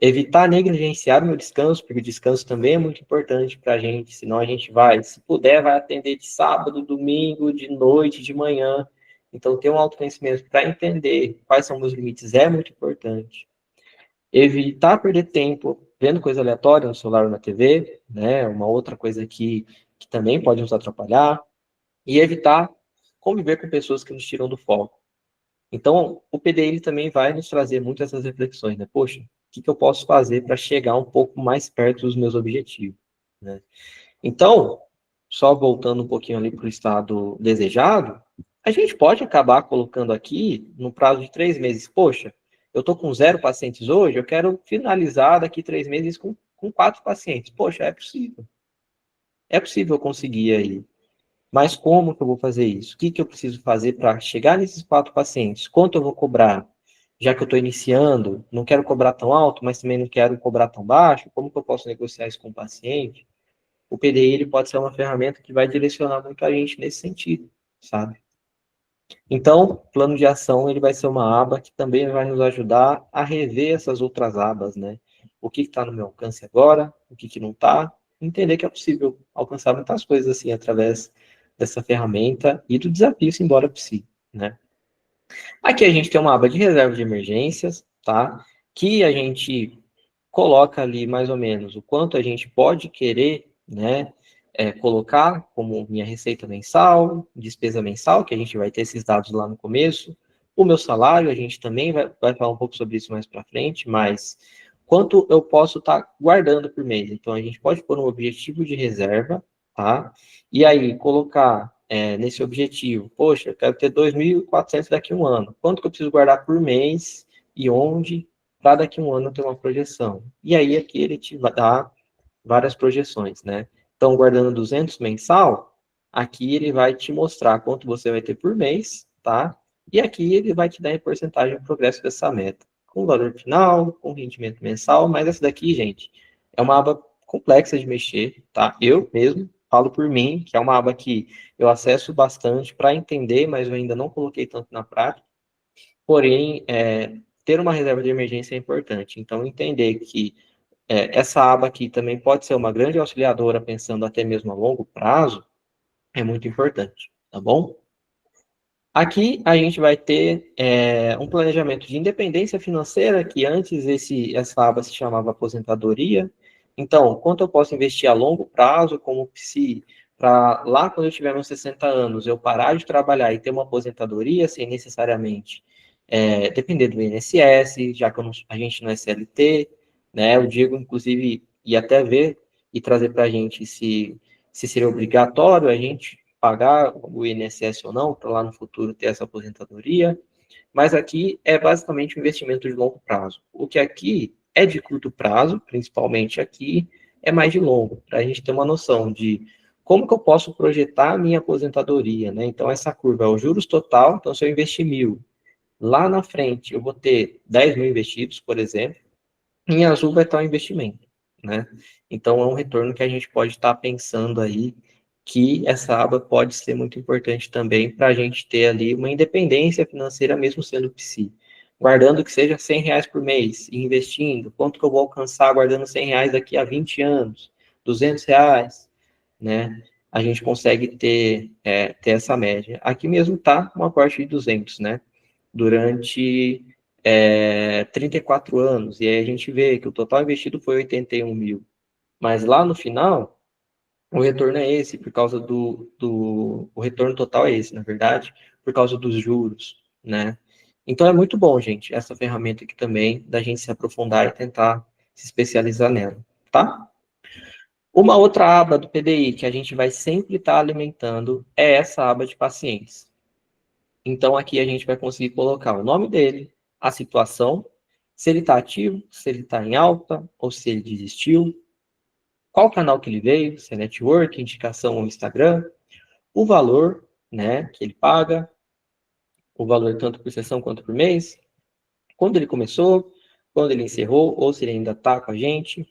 Evitar negligenciar o meu descanso, porque o descanso também é muito importante para a gente, senão a gente vai, se puder, vai atender de sábado, domingo, de noite, de manhã. Então, ter um autoconhecimento para entender quais são meus limites é muito importante. Evitar perder tempo vendo coisa aleatória no celular ou na TV, né? Uma outra coisa que também pode nos atrapalhar. E evitar conviver com pessoas que nos tiram do foco. Então, o PDI ele também vai nos trazer muito essas reflexões, né? Poxa, o que eu posso fazer para chegar um pouco mais perto dos meus objetivos, né? Então, só voltando um pouquinho ali para o estado desejado, a gente pode acabar colocando aqui, no prazo de 3 meses, poxa, eu estou com 0 pacientes hoje, eu quero finalizar daqui 3 meses com 4 pacientes. Poxa, é possível. É possível conseguir aí. Mas como que eu vou fazer isso? O que que eu preciso fazer para chegar nesses 4 pacientes? Quanto eu vou cobrar? Já que eu estou iniciando, não quero cobrar tão alto, mas também não quero cobrar tão baixo, como que eu posso negociar isso com o paciente? O PDI ele pode ser uma ferramenta que vai direcionar muito a gente nesse sentido, sabe? Então, plano de ação ele vai ser uma aba que também vai nos ajudar a rever essas outras abas, né? O que está no meu alcance agora, o que não está, entender que é possível alcançar muitas coisas assim através dessa ferramenta e do desafio Simbora Psi, né? Aqui a gente tem uma aba de reserva de emergências, tá? Que a gente coloca ali mais ou menos o quanto a gente pode querer, né, colocar como minha receita mensal, despesa mensal, que a gente vai ter esses dados lá no começo. O meu salário, a gente também vai falar um pouco sobre isso mais para frente, mas quanto eu posso estar guardando por mês. Então, a gente pode pôr um objetivo de reserva, tá? E aí, colocar nesse objetivo, poxa, eu quero ter 2.400 daqui a um ano. Quanto que eu preciso guardar por mês e onde para daqui a um ano ter uma projeção. E aí aqui ele te dá várias projeções, né? Então, guardando 200 mensal, aqui ele vai te mostrar quanto você vai ter por mês, tá? E aqui ele vai te dar em porcentagem o progresso dessa meta, com o valor final, com rendimento mensal, mas essa daqui, gente, é uma aba complexa de mexer, tá? Eu mesmo falo por mim, que é uma aba que eu acesso bastante para entender, mas eu ainda não coloquei tanto na prática. Porém, ter uma reserva de emergência é importante. Então, entender que essa aba aqui também pode ser uma grande auxiliadora, pensando até mesmo a longo prazo, é muito importante, tá bom? Aqui a gente vai ter um planejamento de independência financeira, que antes essa aba se chamava aposentadoria. Então, quanto eu posso investir a longo prazo, como se para lá quando eu tiver meus 60 anos, eu parar de trabalhar e ter uma aposentadoria sem necessariamente depender do INSS, já que a gente não é CLT, né? O Diego, inclusive, ia até ver e trazer para a gente se seria obrigatório a gente pagar o INSS ou não, para lá no futuro ter essa aposentadoria, mas aqui é basicamente um investimento de longo prazo. O que aqui é de curto prazo, principalmente aqui, é mais de longo, para a gente ter uma noção de como que eu posso projetar a minha aposentadoria, né? Então, essa curva é o juros total, então se eu investir 1.000, lá na frente eu vou ter 10.000 investidos, por exemplo, em azul vai estar o investimento, né? Então, é um retorno que a gente pode estar pensando aí, que essa aba pode ser muito importante também para a gente ter ali uma independência financeira, mesmo sendo PSI. Guardando que seja R$ 100 por mês, e investindo, quanto que eu vou alcançar guardando R$ 100 daqui a 20 anos, R$ 200, né? A gente consegue ter essa média. Aqui mesmo está uma parte de 200, né? Durante 34 anos, e aí a gente vê que o total investido foi 81 mil. Mas lá no final, o retorno é esse, por causa o retorno total é esse, na verdade, por causa dos juros, né? Então é muito bom, gente, essa ferramenta aqui também, da gente se aprofundar e tentar se especializar nela, tá? Uma outra aba do PDI que a gente vai sempre estar alimentando é essa aba de pacientes. Então, aqui a gente vai conseguir colocar o nome dele, a situação, se ele está ativo, se ele está em alta, ou se ele desistiu, qual canal que ele veio, se é network, indicação ou Instagram, o valor, né, que ele paga, o valor tanto por sessão quanto por mês, quando ele começou, quando ele encerrou, ou se ele ainda está com a gente,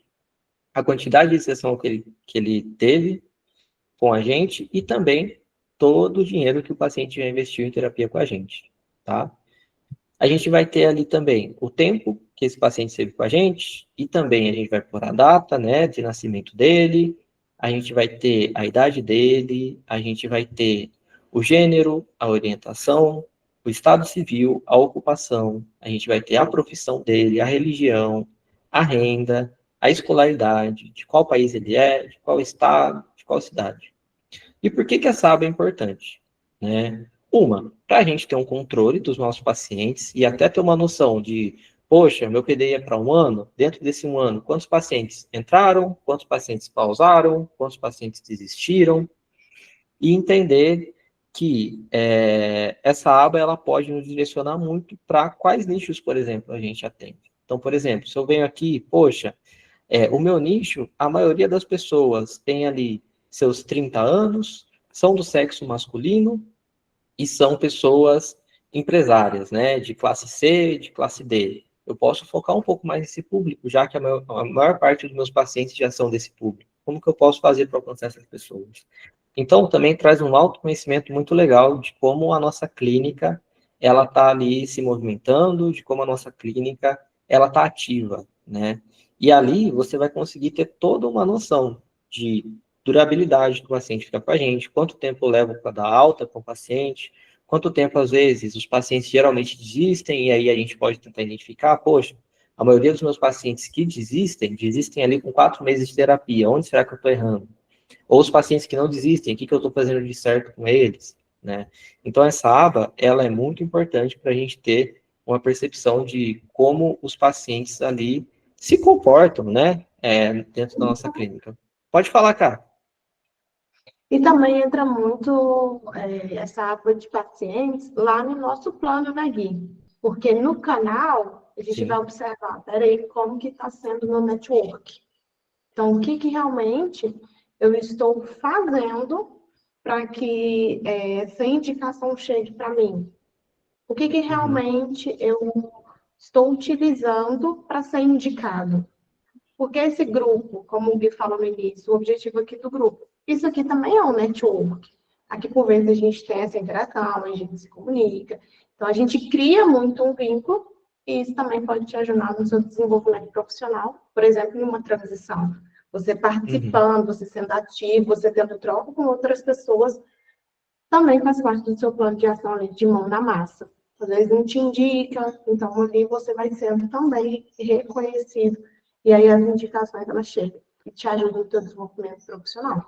a quantidade de sessão que ele teve com a gente e também todo o dinheiro que o paciente já investiu em terapia com a gente, tá? A gente vai ter ali também o tempo que esse paciente esteve com a gente, e também a gente vai pôr a data, né, de nascimento dele, a gente vai ter a idade dele, a gente vai ter o gênero, a orientação, o estado civil, a ocupação, a gente vai ter a profissão dele, a religião, a renda, a escolaridade, de qual país ele é, de qual estado, de qual cidade. E por que essa aba é importante? Né? Para a gente ter um controle dos nossos pacientes e até ter uma noção de, poxa, meu PDI é para um ano, dentro desse um ano, quantos pacientes entraram, quantos pacientes pausaram, quantos pacientes desistiram, e entender que essa aba ela pode nos direcionar muito para quais nichos, por exemplo, a gente atende. Então, por exemplo, se eu venho aqui, poxa, o meu nicho, a maioria das pessoas tem ali seus 30 anos, são do sexo masculino e são pessoas empresárias, né, de classe C, de classe D. Eu posso focar um pouco mais nesse público, já que a maior parte dos meus pacientes já são desse público. Como que eu posso fazer para alcançar essas pessoas? Então, também traz um autoconhecimento muito legal de como a nossa clínica ela está ali se movimentando, de como a nossa clínica ela está ativa, né? E ali você vai conseguir ter toda uma noção de durabilidade que o paciente fica com a gente, quanto tempo leva para dar alta com o paciente, quanto tempo, às vezes, os pacientes geralmente desistem, e aí a gente pode tentar identificar, poxa, a maioria dos meus pacientes que desistem ali com 4 meses de terapia, onde será que eu estou errando? Ou os pacientes que não desistem, o que eu estou fazendo de certo com eles, né? Então, essa aba, ela é muito importante para a gente ter uma percepção de como os pacientes ali se comportam, né, dentro da nossa clínica. Pode falar, cara. E também entra muito essa aba de pacientes lá no nosso plano, né, Gui? Porque no canal, a gente Sim. vai observar, peraí, como que está sendo no network. Então, o que realmente eu estou fazendo para que essa indicação chegue para mim? O que realmente eu estou utilizando para ser indicado? Porque esse grupo, como o Gui falou no início, o objetivo aqui do grupo, isso aqui também é um network. Aqui, por vezes, a gente tem essa interação, a gente se comunica. Então, a gente cria muito um vínculo e isso também pode te ajudar no seu desenvolvimento profissional, por exemplo, em uma transição. Você participando, você sendo ativo, você tendo troca com outras pessoas, também faz parte do seu plano de ação ali, de mão na massa. Às vezes não te indica, então ali você vai sendo também reconhecido. E aí as indicações, elas chegam e te ajudam no teu desenvolvimento profissional.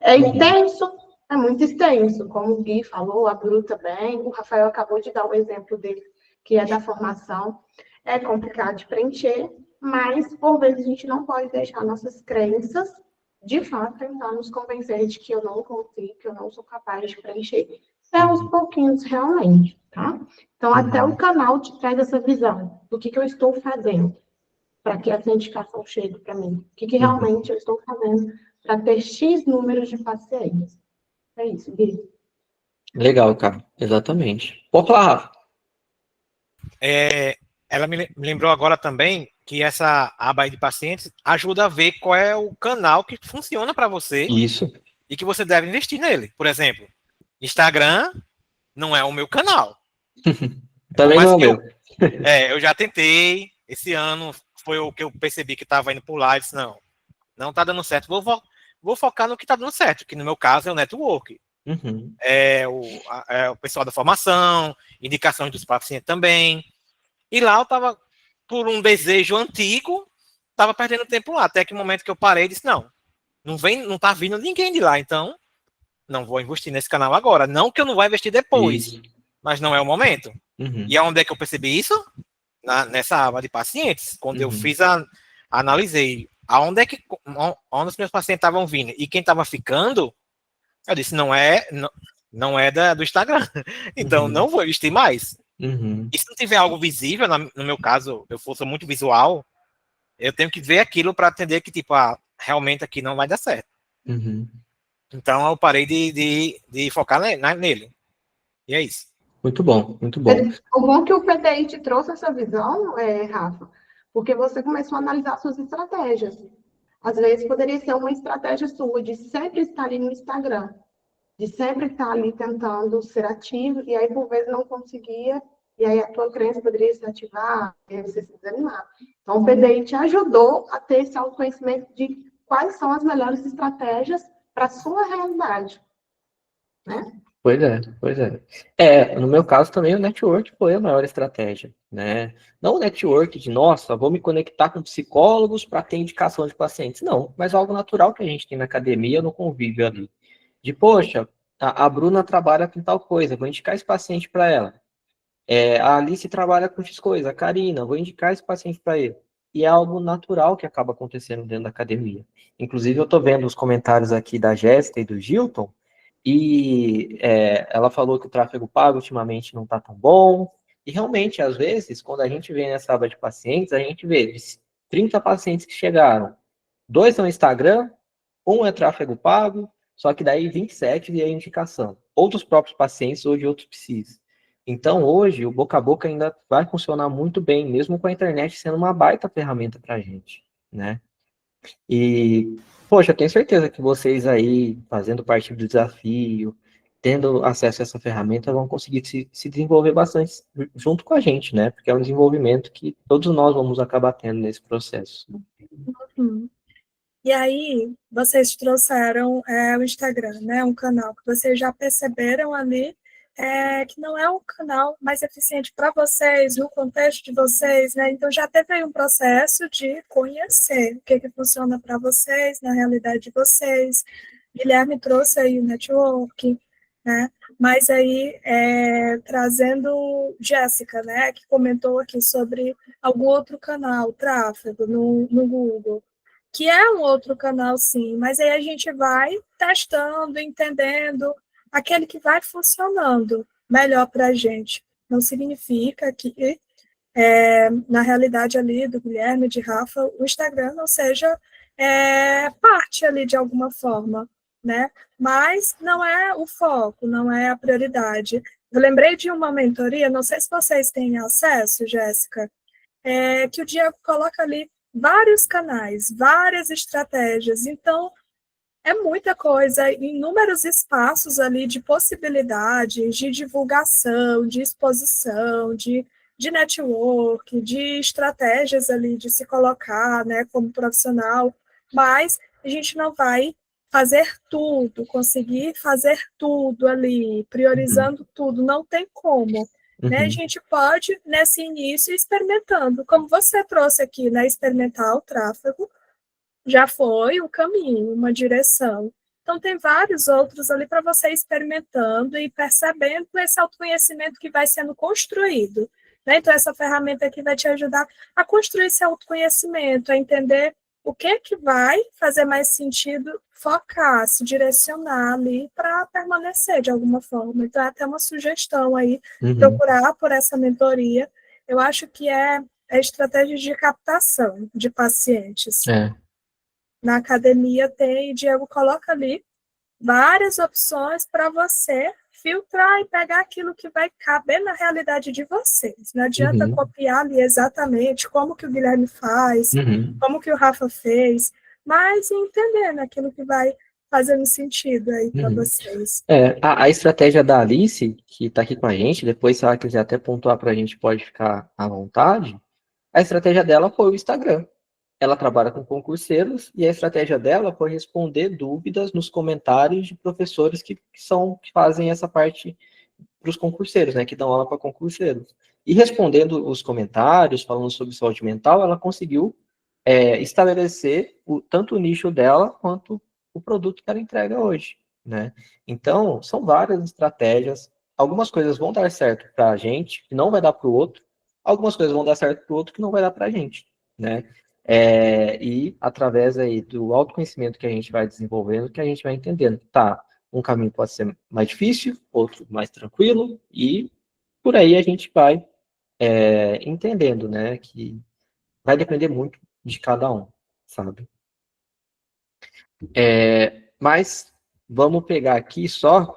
É extenso, é muito extenso, como o Gui falou, a Bru também, o Rafael acabou de dar o exemplo dele, que é da formação. É complicado de preencher, mas por vezes a gente não pode deixar nossas crenças de fato tentar nos convencer de que eu não consigo, que eu não sou capaz de preencher. É aos pouquinhos realmente, tá? Então, até o canal te traz essa visão do que eu estou fazendo para que essa indicação chegue para mim. O que realmente eu estou fazendo para ter X números de pacientes. É isso, Gui. Legal, cara. Exatamente. Pode falar, Rafa. Ela me lembrou agora também que essa aba aí de pacientes ajuda a ver qual é o canal que funciona para você Isso. e que você deve investir nele. Por exemplo, Instagram não é o meu canal. Também não é o meu. Eu já tentei. Esse ano foi o que eu percebi que estava indo por lá. E disse, não está dando certo. Vou focar no que está dando certo, que no meu caso é o network. O pessoal da formação, indicações dos pacientes também. E lá eu estava, por um desejo antigo, estava perdendo tempo lá. Até que o momento que eu parei, disse, não tá vindo ninguém de lá, então não vou investir nesse canal agora. Não que eu não vá investir depois, mas não é o momento. E aonde é que eu percebi isso? Nessa aba de pacientes, quando eu analisei onde os meus pacientes estavam vindo e quem estava ficando, eu disse, não é do Instagram. Então, não vou investir mais. E se não tiver algo visível, no meu caso, eu sou muito visual, eu tenho que ver aquilo para entender que, tipo, realmente aqui não vai dar certo. Então, eu parei de focar nele. E é isso. Muito bom, muito bom. O bom é que o PTI te trouxe essa visão, Rafa, porque você começou a analisar suas estratégias. Às vezes, poderia ser uma estratégia sua de sempre estar ali no Instagram, de sempre estar ali tentando ser ativo, e aí, por vezes, não conseguia, e aí a tua crença poderia se ativar, e aí você se desanimar. Então, o PDI te ajudou a ter esse autoconhecimento de quais são as melhores estratégias para a sua realidade, né? Pois é. No meu caso também o network foi a maior estratégia, né? Não o network de, nossa, vou me conectar com psicólogos para ter indicação de pacientes. Não, mas algo natural que a gente tem na academia, no convívio ali. De, poxa, a Bruna trabalha com tal coisa, vou indicar esse paciente para ela. A Alice trabalha com X coisa, a Karina, vou indicar esse paciente para ele. E é algo natural que acaba acontecendo dentro da academia. Inclusive, eu estou vendo os comentários aqui da Jéssica e do Gilton, e ela falou que o tráfego pago ultimamente não está tão bom. E realmente, às vezes, quando a gente vê nessa aba de pacientes, a gente vê de 30 pacientes que chegaram, 2 no Instagram, 1 é tráfego pago, só que daí 27 é indicação. Ou dos próprios pacientes ou de outros psis. Então, hoje, o boca a boca ainda vai funcionar muito bem, mesmo com a internet sendo uma baita ferramenta para a gente, né? E, poxa, eu tenho certeza que vocês aí, fazendo parte do desafio, tendo acesso a essa ferramenta, vão conseguir se desenvolver bastante junto com a gente, né? Porque é um desenvolvimento que todos nós vamos acabar tendo nesse processo. E aí, vocês trouxeram o Instagram, né? Um canal que vocês já perceberam ali que não é um canal mais eficiente para vocês, no contexto de vocês, né? Então, já teve aí um processo de conhecer o que funciona para vocês, na realidade de vocês. Guilherme trouxe aí o network, né? Mas aí, trazendo Jéssica, né? Que comentou aqui sobre algum outro canal, tráfego no Google, que é um outro canal, sim, mas aí a gente vai testando, entendendo aquele que vai funcionando melhor para a gente. Não significa que, na realidade ali do Guilherme, de Rafa, o Instagram não seja parte ali de alguma forma, né? Mas não é o foco, não é a prioridade. Eu lembrei de uma mentoria, não sei se vocês têm acesso, Jéssica, que o Diego coloca ali vários canais, várias estratégias. Então, é muita coisa, inúmeros espaços ali de possibilidades, de divulgação, de exposição, de network, de estratégias ali de se colocar, né, como profissional, mas a gente não vai fazer tudo, conseguir fazer tudo ali, priorizando tudo, não tem como. Né? A gente pode, nesse início, experimentando, como você trouxe aqui, né, experimentar o tráfego, já foi o caminho, uma direção. Então, tem vários outros ali para você experimentando e percebendo esse autoconhecimento que vai sendo construído. Né? Então, essa ferramenta aqui vai te ajudar a construir esse autoconhecimento, a entender o que vai fazer mais sentido focar, se direcionar ali para permanecer de alguma forma. Então, é até uma sugestão aí, procurar por essa mentoria. Eu acho que é a estratégia de captação de pacientes. Na academia tem, Diego coloca ali várias opções para você filtrar e pegar aquilo que vai caber na realidade de vocês. Não adianta copiar ali exatamente como que o Guilherme faz, como que o Rafa fez, mas entendendo aquilo que vai fazendo sentido aí para vocês. A estratégia da Alice, que está aqui com a gente, depois se ela quiser até pontuar para a gente, pode ficar à vontade, a estratégia dela foi o Instagram. Ela trabalha com concurseiros e a estratégia dela foi responder dúvidas nos comentários de professores que fazem essa parte para os concurseiros, né, que dão aula para concurseiros. E respondendo os comentários, falando sobre saúde mental, ela conseguiu estabelecer tanto o nicho dela quanto o produto que ela entrega hoje, né? Então, são várias estratégias. Algumas coisas vão dar certo para a gente, que não vai dar para o outro. Algumas coisas vão dar certo para o outro, que não vai dar para a gente, né? E através aí do autoconhecimento que a gente vai desenvolvendo, que a gente vai entendendo, tá, um caminho pode ser mais difícil, outro mais tranquilo, e por aí a gente vai entendendo, né, que vai depender muito de cada um, sabe? Mas vamos pegar aqui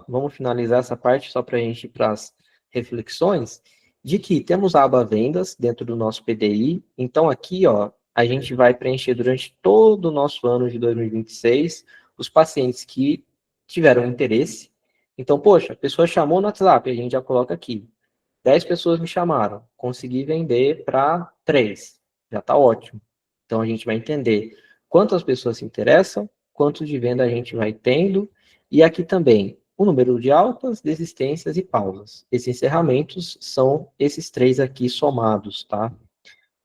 vamos finalizar essa parte só para a gente ir para as reflexões, de que temos a aba vendas dentro do nosso PDI, então aqui, ó, a gente vai preencher durante todo o nosso ano de 2026 os pacientes que tiveram interesse. Então, poxa, a pessoa chamou no WhatsApp, a gente já coloca aqui. 10 pessoas me chamaram, consegui vender para 3, já está ótimo. Então, a gente vai entender quantas pessoas se interessam, quantos de venda a gente vai tendo, e aqui também o número de altas, desistências e pausas. Esses encerramentos são esses 3 aqui somados, tá?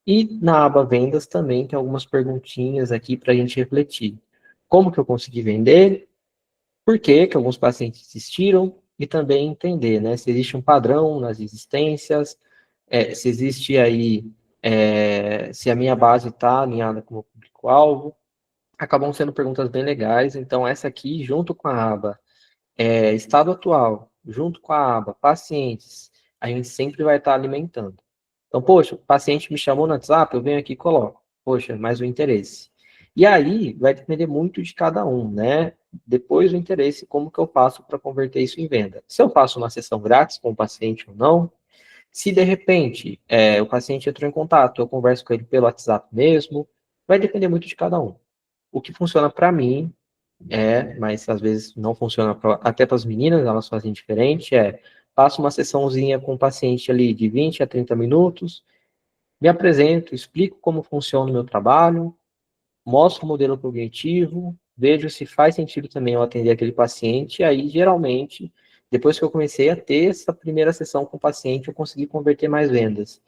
E na aba vendas também tem algumas perguntinhas aqui para a gente refletir. Como que eu consegui vender? Por que que alguns pacientes desistiram? E também entender, né, se existe um padrão nas desistências, se existe aí, se a minha base está alinhada com o público-alvo. Acabam sendo perguntas bem legais, então essa aqui, junto com a aba estado atual, junto com a aba pacientes, a gente sempre vai estar alimentando. Então, poxa, o paciente me chamou no WhatsApp, eu venho aqui e coloco, poxa, mais o interesse. E aí, vai depender muito de cada um, né? Depois do interesse, como que eu faço para converter isso em venda? Se eu faço uma sessão grátis com o paciente ou não, se de repente o paciente entrou em contato, eu converso com ele pelo WhatsApp mesmo, vai depender muito de cada um. O que funciona para mim mas às vezes não funciona até para as meninas, elas fazem diferente, faço uma sessãozinha com o paciente ali de 20 a 30 minutos, me apresento, explico como funciona o meu trabalho, mostro o modelo cognitivo, vejo se faz sentido também eu atender aquele paciente, e aí, geralmente, depois que eu comecei a ter essa primeira sessão com o paciente, eu consegui converter mais vendas,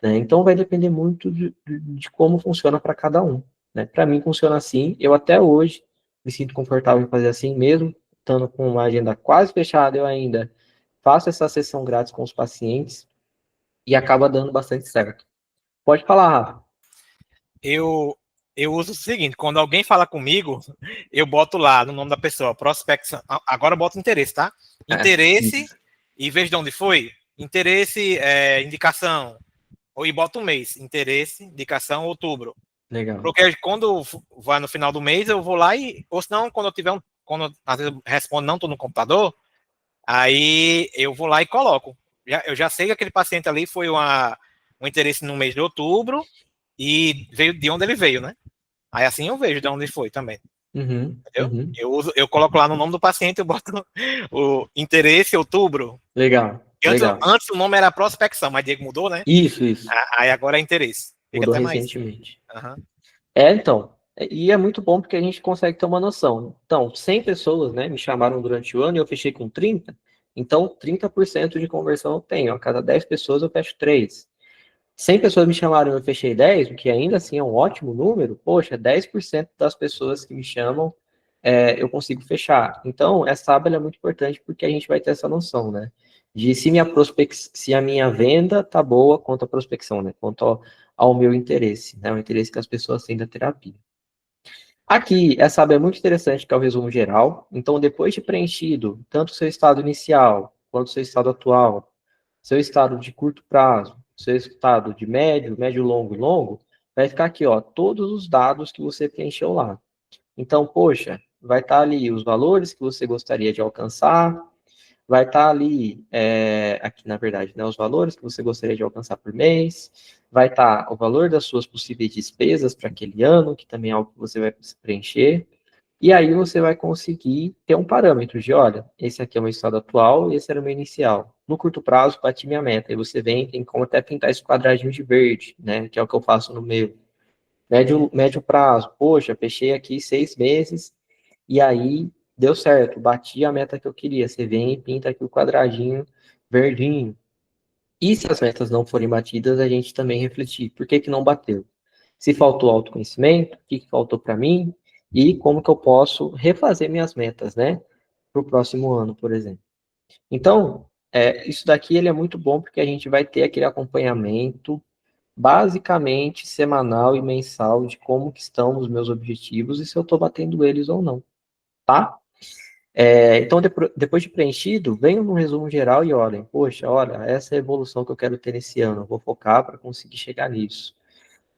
né? Então, vai depender muito de como funciona para cada um, né? Para mim, funciona assim, eu até hoje me sinto confortável em fazer assim, mesmo estando com uma agenda quase fechada, eu ainda faço essa sessão grátis com os pacientes, e acaba dando bastante certo. Pode falar, Rafa. Eu uso o seguinte, quando alguém fala comigo, eu boto lá no nome da pessoa, prospecção, agora eu boto interesse, tá? Interesse, Isso. e vejo de onde foi. Interesse, indicação, e boto um mês, interesse, indicação, outubro. Legal. Porque quando vai no final do mês, eu vou lá ou senão, quando eu tiver quando às vezes eu respondo não, estou no computador, aí eu vou lá e coloco. Eu já sei que aquele paciente ali foi um interesse no mês de outubro e veio de onde ele veio, né? Aí assim eu vejo de onde foi também. Uhum, Entendeu? uhum. Eu coloco lá no nome do paciente, eu boto o interesse outubro. Legal, E legal. antes o nome era prospecção, mas Diego mudou, né? Isso. Aí agora é interesse. Fica Mudou até mais. recentemente. Uhum. Então, e é muito bom porque a gente consegue ter uma noção. Então, 100 pessoas, né, me chamaram durante o ano e eu fechei com 30. Então, 30% de conversão eu tenho. A cada 10 pessoas eu fecho 3. 100 pessoas me chamaram e eu fechei 10, o que ainda assim é um ótimo número. Poxa, 10% das pessoas que me chamam, eu consigo fechar. Então, essa aba é muito importante porque a gente vai ter essa noção, né? De se a minha venda tá boa quanto à prospecção, né? Quanto ao meu interesse, né? O interesse que as pessoas têm da terapia. Aqui, essa aba é muito interessante, que é o resumo geral. Então, depois de preenchido tanto o seu estado inicial, quanto o seu estado atual, seu estado de curto prazo, seu estado de médio, médio longo e longo, vai ficar aqui, ó, todos os dados que você preencheu lá. Então, poxa, vai estar ali os valores que você gostaria de alcançar, vai estar ali, aqui na verdade, né, os valores que você gostaria de alcançar por mês, vai estar o valor das suas possíveis despesas para aquele ano, que também é algo que você vai preencher, e aí você vai conseguir ter um parâmetro de, olha, esse aqui é o meu estado atual, esse era o meu inicial. No curto prazo, bati minha meta. E você vem, tem como até pintar esse quadradinho de verde, né? Que é o que eu faço no meu. Médio prazo, poxa, fechei aqui 6 meses, e aí deu certo, bati a meta que eu queria. Você vem e pinta aqui o quadradinho verdinho. E se as metas não forem batidas, a gente também refletir. Por que que não bateu? Se faltou autoconhecimento, o que que faltou para mim? E como que eu posso refazer minhas metas, né? Para o próximo ano, por exemplo. Então, isso daqui ele é muito bom porque a gente vai ter aquele acompanhamento basicamente semanal e mensal de como que estão os meus objetivos e se eu estou batendo eles ou não, tá? Então, depois de preenchido, venham no resumo geral e olhem, poxa, olha, essa é a evolução que eu quero ter nesse ano, eu vou focar para conseguir chegar nisso.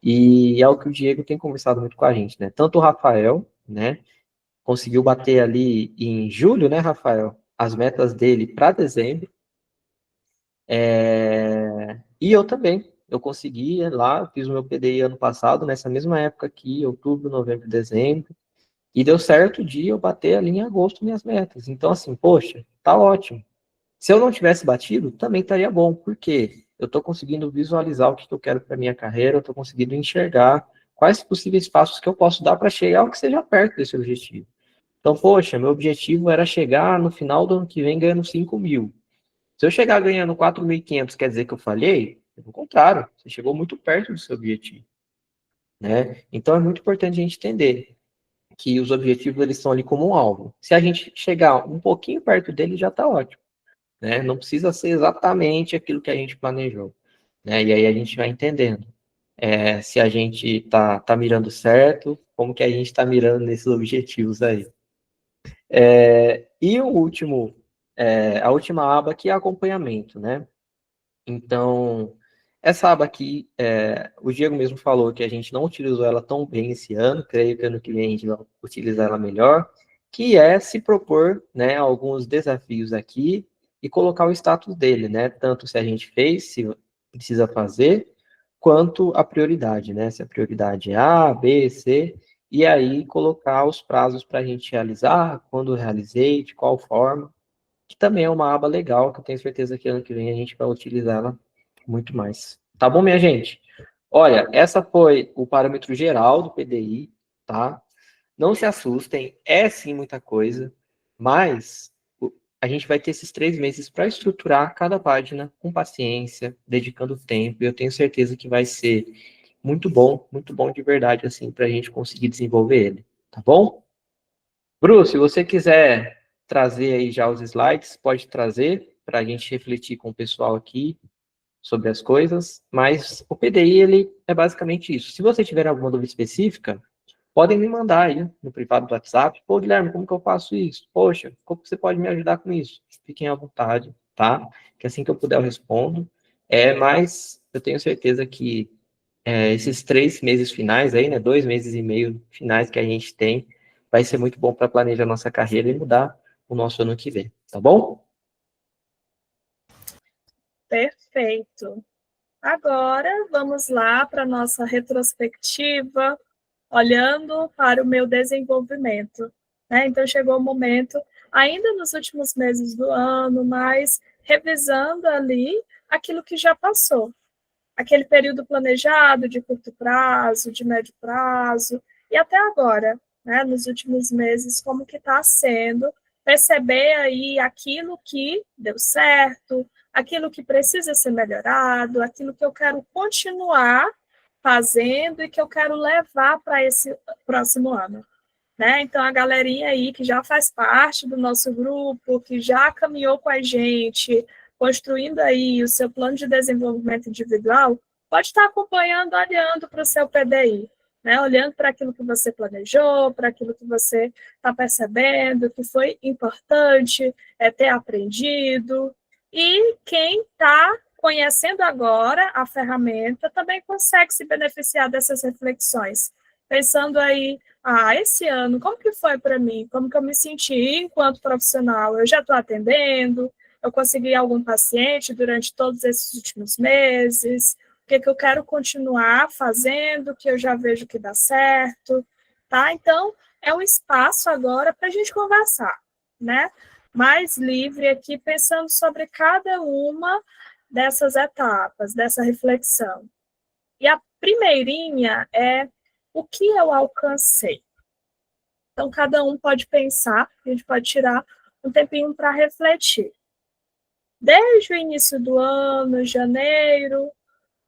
E é o que o Diego tem conversado muito com a gente, né? Tanto o Rafael, né, conseguiu bater ali em julho, né, Rafael, as metas dele para dezembro, e eu também. Eu consegui lá, fiz o meu PDI ano passado, nessa mesma época aqui, outubro, novembro, dezembro, e deu certo de eu bater ali em agosto minhas metas. Então, assim, poxa, tá ótimo. Se eu não tivesse batido, também estaria bom, porque eu estou conseguindo visualizar o que eu quero para minha carreira, eu estou conseguindo enxergar quais possíveis passos que eu posso dar para chegar ao que seja perto desse objetivo. Então, poxa, meu objetivo era chegar no final do ano que vem ganhando 5 mil. Se eu chegar ganhando 4.500, quer dizer que eu falhei? Pelo contrário, você chegou muito perto do seu objetivo, né? Então, é muito importante a gente entender que os objetivos eles estão ali como um alvo. Se a gente chegar um pouquinho perto dele, já está ótimo, né? Não precisa ser exatamente aquilo que a gente planejou, né? E aí a gente vai entendendo se a gente tá mirando certo, como que a gente está mirando nesses objetivos aí. E o último, a última aba aqui é acompanhamento, né? Então, essa aba aqui, o Diego mesmo falou que a gente não utilizou ela tão bem esse ano, creio que ano que vem a gente vai utilizar ela melhor, que é se propor, né, alguns desafios aqui e colocar o status dele, né, tanto se a gente fez, se precisa fazer, quanto a prioridade, né, se a prioridade é A, B, C, e aí colocar os prazos para a gente realizar, quando realizei, de qual forma, que também é uma aba legal, que eu tenho certeza que ano que vem a gente vai utilizá-la muito mais. Tá bom, minha gente? Olha, essa foi o parâmetro geral do PDI. tá? Não se assustem, é sim muita coisa, mas a gente vai ter esses 3 meses para estruturar cada página com paciência, dedicando tempo, e eu tenho certeza que vai ser muito bom de verdade, assim, para a gente conseguir desenvolver ele, tá bom? Bruce, se você quiser trazer aí já os slides, pode trazer para a gente refletir com o pessoal aqui sobre as coisas, mas o PDI, ele é basicamente isso. Se você tiver alguma dúvida específica, podem me mandar aí no privado do WhatsApp. Pô, Guilherme, como que eu faço isso? Poxa, como que você pode me ajudar com isso? Fiquem à vontade, tá? Que assim que eu puder eu respondo. Mas eu tenho certeza que esses 3 meses finais aí, né, 2 meses e meio finais que a gente tem, vai ser muito bom para planejar a nossa carreira e mudar o nosso ano que vem, tá bom? Perfeito. Agora, vamos lá para a nossa retrospectiva, olhando para o meu desenvolvimento, né? Então, chegou o momento, ainda nos últimos meses do ano, mas revisando ali aquilo que já passou. Aquele período planejado de curto prazo, de médio prazo, e até agora, né, nos últimos meses, como que está sendo, perceber aí aquilo que deu certo, aquilo que precisa ser melhorado, aquilo que eu quero continuar fazendo e que eu quero levar para esse próximo ano. Né? Então, a galerinha aí que já faz parte do nosso grupo, que já caminhou com a gente, construindo aí o seu plano de desenvolvimento individual, pode estar acompanhando, olhando para o seu PDI, né? Olhando para aquilo que você planejou, para aquilo que você está percebendo, que foi importante ter aprendido. E quem está conhecendo agora a ferramenta também consegue se beneficiar dessas reflexões, pensando aí, esse ano, como que foi para mim? Como que eu me senti enquanto profissional? Eu já estou atendendo? Eu consegui algum paciente durante todos esses últimos meses? O que eu quero continuar fazendo, que eu já vejo que dá certo, tá? Então, é um espaço agora para a gente conversar, né? Mais livre aqui, pensando sobre cada uma dessas etapas, dessa reflexão. E a primeirinha é o que eu alcancei. Então, cada um pode pensar, a gente pode tirar um tempinho para refletir. Desde o início do ano, janeiro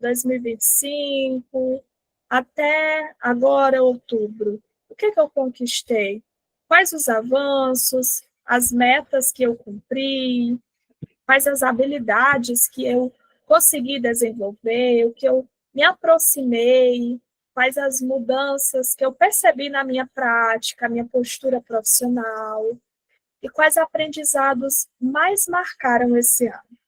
2025, até agora, outubro, o que eu conquistei? Quais os avanços, as metas que eu cumpri, quais as habilidades que eu consegui desenvolver, o que eu me aproximei, quais as mudanças que eu percebi na minha prática, minha postura profissional, e quais aprendizados mais marcaram esse ano,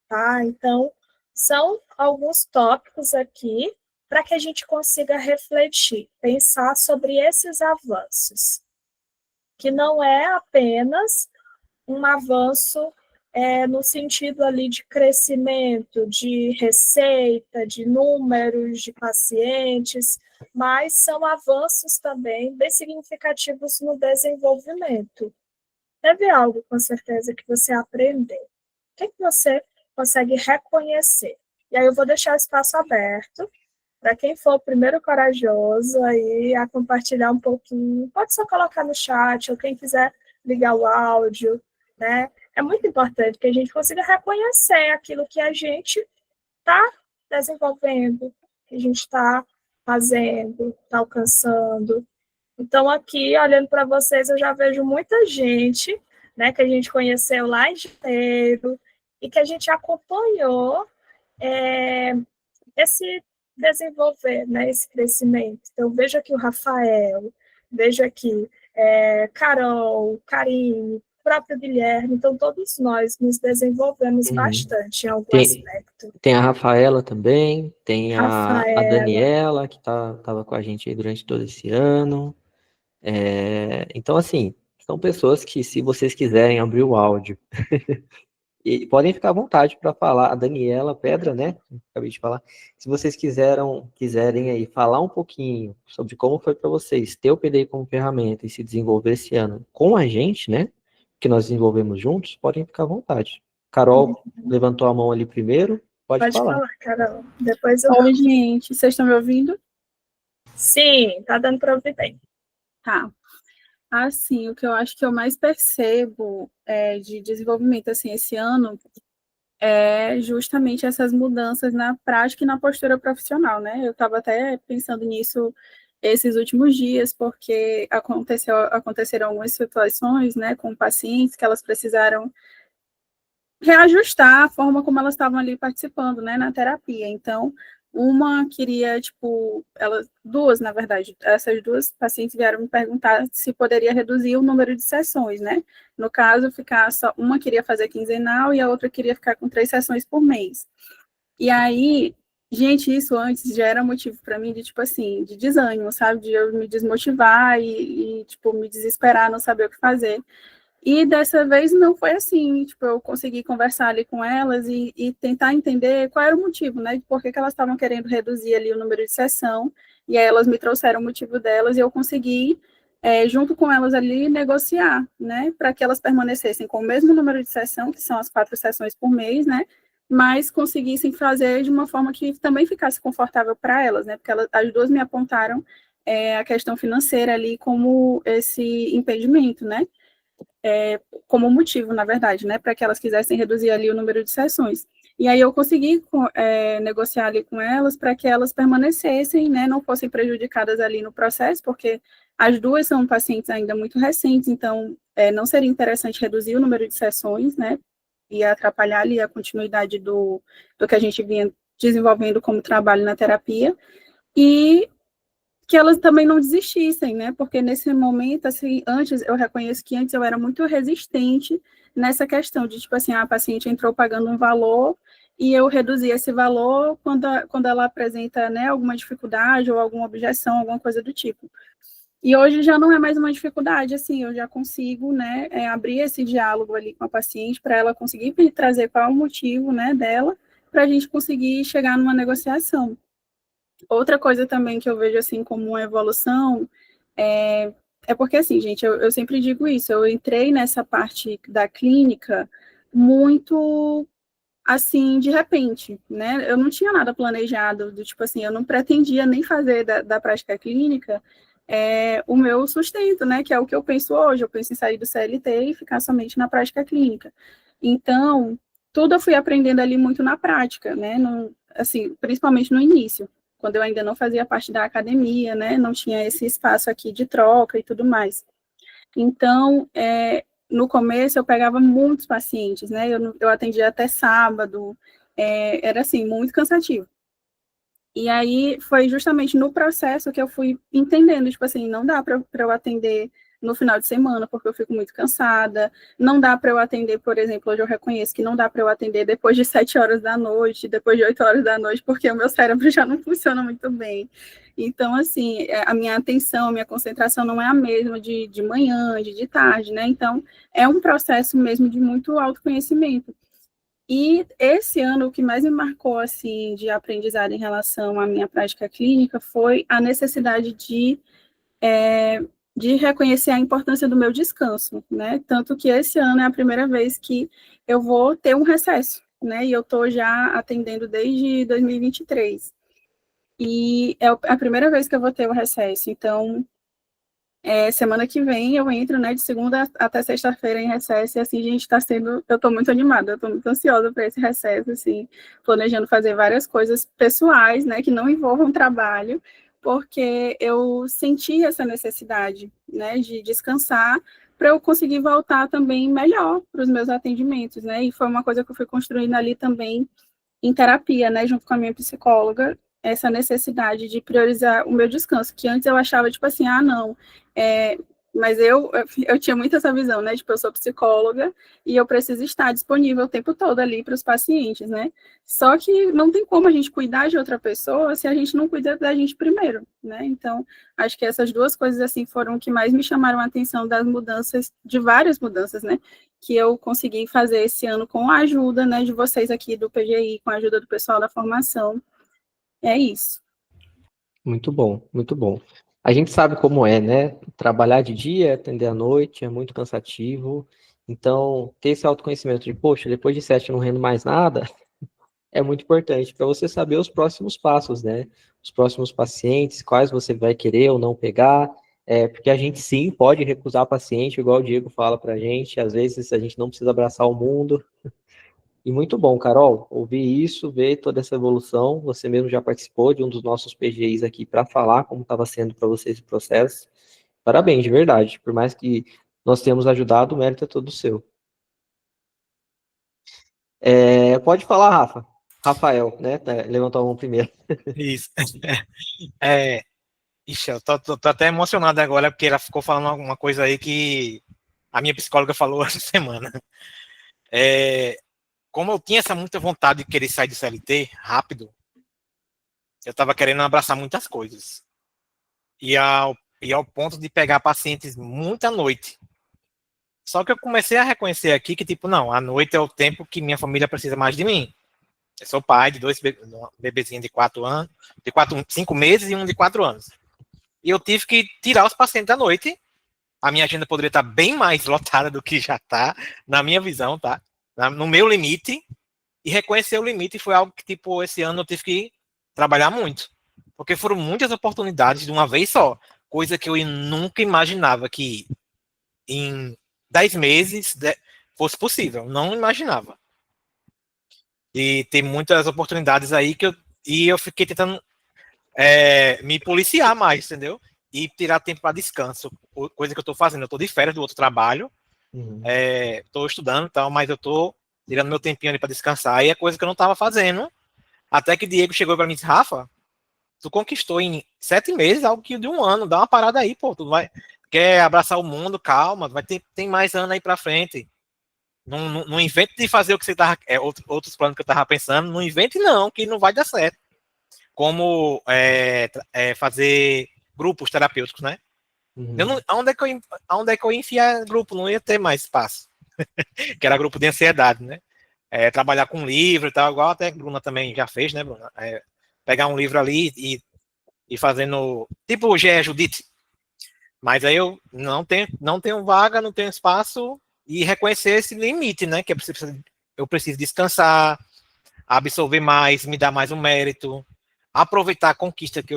tá? Então, são alguns tópicos aqui para que a gente consiga refletir, pensar sobre esses avanços, que não é apenas um avanço no sentido ali de crescimento, de receita, de números de pacientes, mas são avanços também bem significativos no desenvolvimento. Teve algo, com certeza, que você aprendeu. O que você consegue reconhecer? E aí eu vou deixar o espaço aberto para quem for o primeiro corajoso aí a compartilhar um pouquinho. Pode só colocar no chat, ou quem quiser ligar o áudio, né? É muito importante que a gente consiga reconhecer aquilo que a gente está desenvolvendo, que a gente está fazendo, está alcançando. Então, aqui, olhando para vocês, eu já vejo muita gente, né, que a gente conheceu lá em janeiro e que a gente acompanhou esse desenvolver, né, esse crescimento. Então, vejo aqui o Rafael, vejo aqui Carol, Karine, próprio Guilherme, então todos nós nos desenvolvemos bastante em algum aspecto. Tem a Rafaela também, tem a Daniela, que estava com a gente aí durante todo esse ano. Então, assim, são pessoas que, se vocês quiserem abrir o áudio, e podem ficar à vontade para falar. A Daniela Pedra, né? Acabei de falar. Se vocês quiserem aí falar um pouquinho sobre como foi para vocês ter o PDI como ferramenta e se desenvolver esse ano com a gente, né? Que nós desenvolvemos juntos, podem ficar à vontade. Carol levantou a mão ali primeiro, pode falar. Pode falar, Carol. Depois eu... Oi, gente, vocês estão me ouvindo? Sim, tá dando para ouvir bem. Tá. Assim, o que eu acho que eu mais percebo de desenvolvimento assim, esse ano é justamente essas mudanças na prática e na postura profissional, né? Eu estava até pensando nisso esses últimos dias, porque aconteceram algumas situações, né, com pacientes que elas precisaram reajustar a forma como elas estavam ali participando, né, na terapia. Então, uma queria, tipo, duas, na verdade, essas duas pacientes vieram me perguntar se poderia reduzir o número de sessões, né? No caso, ficar só, uma queria fazer quinzenal e a outra queria ficar com 3 sessões por mês. E aí, gente, isso antes já era motivo para mim de, tipo assim, de desânimo, sabe? De eu me desmotivar tipo, me desesperar, não saber o que fazer. E dessa vez não foi assim, tipo, eu consegui conversar ali com elas e tentar entender qual era o motivo, né, de por que elas estavam querendo reduzir ali o número de sessão, e aí elas me trouxeram o motivo delas e eu consegui, junto com elas ali, negociar, né, para que elas permanecessem com o mesmo número de sessão, que são as 4 sessões por mês, né, mas conseguissem fazer de uma forma que também ficasse confortável para elas, né, porque as duas me apontaram a questão financeira ali como esse impedimento, né, como motivo, na verdade, né, para que elas quisessem reduzir ali o número de sessões. E aí eu consegui negociar ali com elas para que elas permanecessem, né, não fossem prejudicadas ali no processo, porque as duas são pacientes ainda muito recentes, então não seria interessante reduzir o número de sessões, né, e atrapalhar ali a continuidade do que a gente vinha desenvolvendo como trabalho na terapia, e que elas também não desistissem, né? Porque nesse momento, assim, eu reconheço que antes eu era muito resistente nessa questão de, tipo assim, a paciente entrou pagando um valor e eu reduzi esse valor quando ela apresenta, né, alguma dificuldade ou alguma objeção, alguma coisa do tipo. E hoje já não é mais uma dificuldade, assim, eu já consigo, né, abrir esse diálogo ali com a paciente para ela conseguir me trazer qual é o motivo, né, dela, para a gente conseguir chegar numa negociação. Outra coisa também que eu vejo assim como uma evolução é porque assim, gente, eu sempre digo isso, eu entrei nessa parte da clínica muito assim, de repente, né? Eu não tinha nada planejado, do tipo assim, eu não pretendia nem fazer da prática clínica o meu sustento, né? Que é o que eu penso hoje, eu penso em sair do CLT e ficar somente na prática clínica. Então, tudo eu fui aprendendo ali muito na prática, né? No, assim, principalmente no início, quando eu ainda não fazia parte da academia, né? Não tinha esse espaço aqui de troca e tudo mais. Então, no começo eu pegava muitos pacientes, né? Eu atendia até sábado, era assim, muito cansativo. E aí foi justamente no processo que eu fui entendendo, tipo assim, não dá para eu atender no final de semana, porque eu fico muito cansada, não dá para eu atender, por exemplo, hoje eu reconheço que não dá para eu atender depois de 7 horas da noite, depois de 8 horas da noite, porque o meu cérebro já não funciona muito bem. Então, assim, a minha atenção, a minha concentração não é a mesma de manhã, de tarde, né? Então, é um processo mesmo de muito autoconhecimento. E esse ano, o que mais me marcou, assim, de aprendizado em relação à minha prática clínica foi a necessidade de reconhecer a importância do meu descanso, né? Tanto que esse ano é a primeira vez que eu vou ter um recesso, né? E eu estou já atendendo desde 2023. E é a primeira vez que eu vou ter o recesso. Então, semana que vem eu entro, né, de segunda até sexta-feira em recesso, e assim, gente, eu tô muito animada, eu tô muito ansiosa para esse recesso, assim, planejando fazer várias coisas pessoais, né, que não envolvam trabalho, porque eu senti essa necessidade, né, de descansar para eu conseguir voltar também melhor para os meus atendimentos, né, e foi uma coisa que eu fui construindo ali também em terapia, né, junto com a minha psicóloga, essa necessidade de priorizar o meu descanso, que antes eu achava, tipo assim, não, mas eu tinha muito essa visão, né, tipo, eu sou psicóloga e eu preciso estar disponível o tempo todo ali para os pacientes, né, só que não tem como a gente cuidar de outra pessoa se a gente não cuida da gente primeiro, né, então, acho que essas duas coisas, assim, foram o que mais me chamaram a atenção das mudanças, de várias mudanças, né, que eu consegui fazer esse ano com a ajuda, né, de vocês aqui do PGI, com a ajuda do pessoal da formação. É isso. Muito bom, muito bom. A gente sabe como é, né? Trabalhar de dia, atender à noite é muito cansativo. Então, ter esse autoconhecimento de, poxa, depois de 7 eu não rendo mais nada, é muito importante para você saber os próximos passos, né? os próximos pacientes, quais você vai querer ou não pegar, porque a gente sim pode recusar paciente, igual o Diego fala pra gente, às vezes a gente não precisa abraçar o mundo. E muito bom, Carol, ouvir isso, ver toda essa evolução. Você mesmo já participou de um dos nossos PGIs aqui para falar como estava sendo para você esse processo. Parabéns, de verdade. Por mais que nós tenhamos ajudado, o mérito é todo seu. Pode falar, Rafa. Rafael, né? Levantou a mão primeiro. Isso. Ixi, eu tô até emocionado agora, porque ela ficou falando alguma coisa aí que a minha psicóloga falou essa semana. Como eu tinha essa muita vontade de querer sair do CLT rápido, eu estava querendo abraçar muitas coisas. E ao ponto de pegar pacientes muita noite. Só que eu comecei a reconhecer aqui que, tipo, não, a noite é o tempo que minha família precisa mais de mim. Eu sou pai de dois bebezinhos de 4 anos, 5 meses e um de 4 anos. E eu tive que tirar os pacientes da noite. A minha agenda poderia estar bem mais lotada do que já está, na minha visão, tá? No meu limite. E reconhecer o limite foi algo que, tipo, esse ano eu tive que trabalhar muito. Porque foram muitas oportunidades de uma vez só. Coisa que eu nunca imaginava que em 10 meses fosse possível. Não imaginava. E tem muitas oportunidades aí e eu fiquei tentando me policiar mais, entendeu? E tirar tempo para descanso. Coisa que eu estou fazendo. Eu estou de férias do outro trabalho. Estou estudando e tal, mas eu estou tirando meu tempinho ali para descansar. E é coisa que eu não estava fazendo. Até que Diego chegou para mim e disse: Rafa, tu conquistou em 7 meses algo que de um ano. Dá uma parada aí, pô. Tu quer abraçar o mundo, calma. Tem mais ano aí para frente. Não invente de fazer o que você tava. Outros planos que eu tava pensando. Não invente, não, que não vai dar certo. Como fazer grupos terapêuticos, né? Aonde é que eu ia enfiar grupo? Não ia ter mais espaço. Que era grupo de ansiedade, né? Trabalhar com livro e tal, igual até a Bruna também já fez, né, Bruna? Pegar um livro ali e fazendo. Tipo o G. Judite. Mas aí eu não tenho vaga, não tenho espaço e reconhecer esse limite, né? Que eu preciso descansar, absorver mais, me dar mais um mérito, aproveitar a conquista que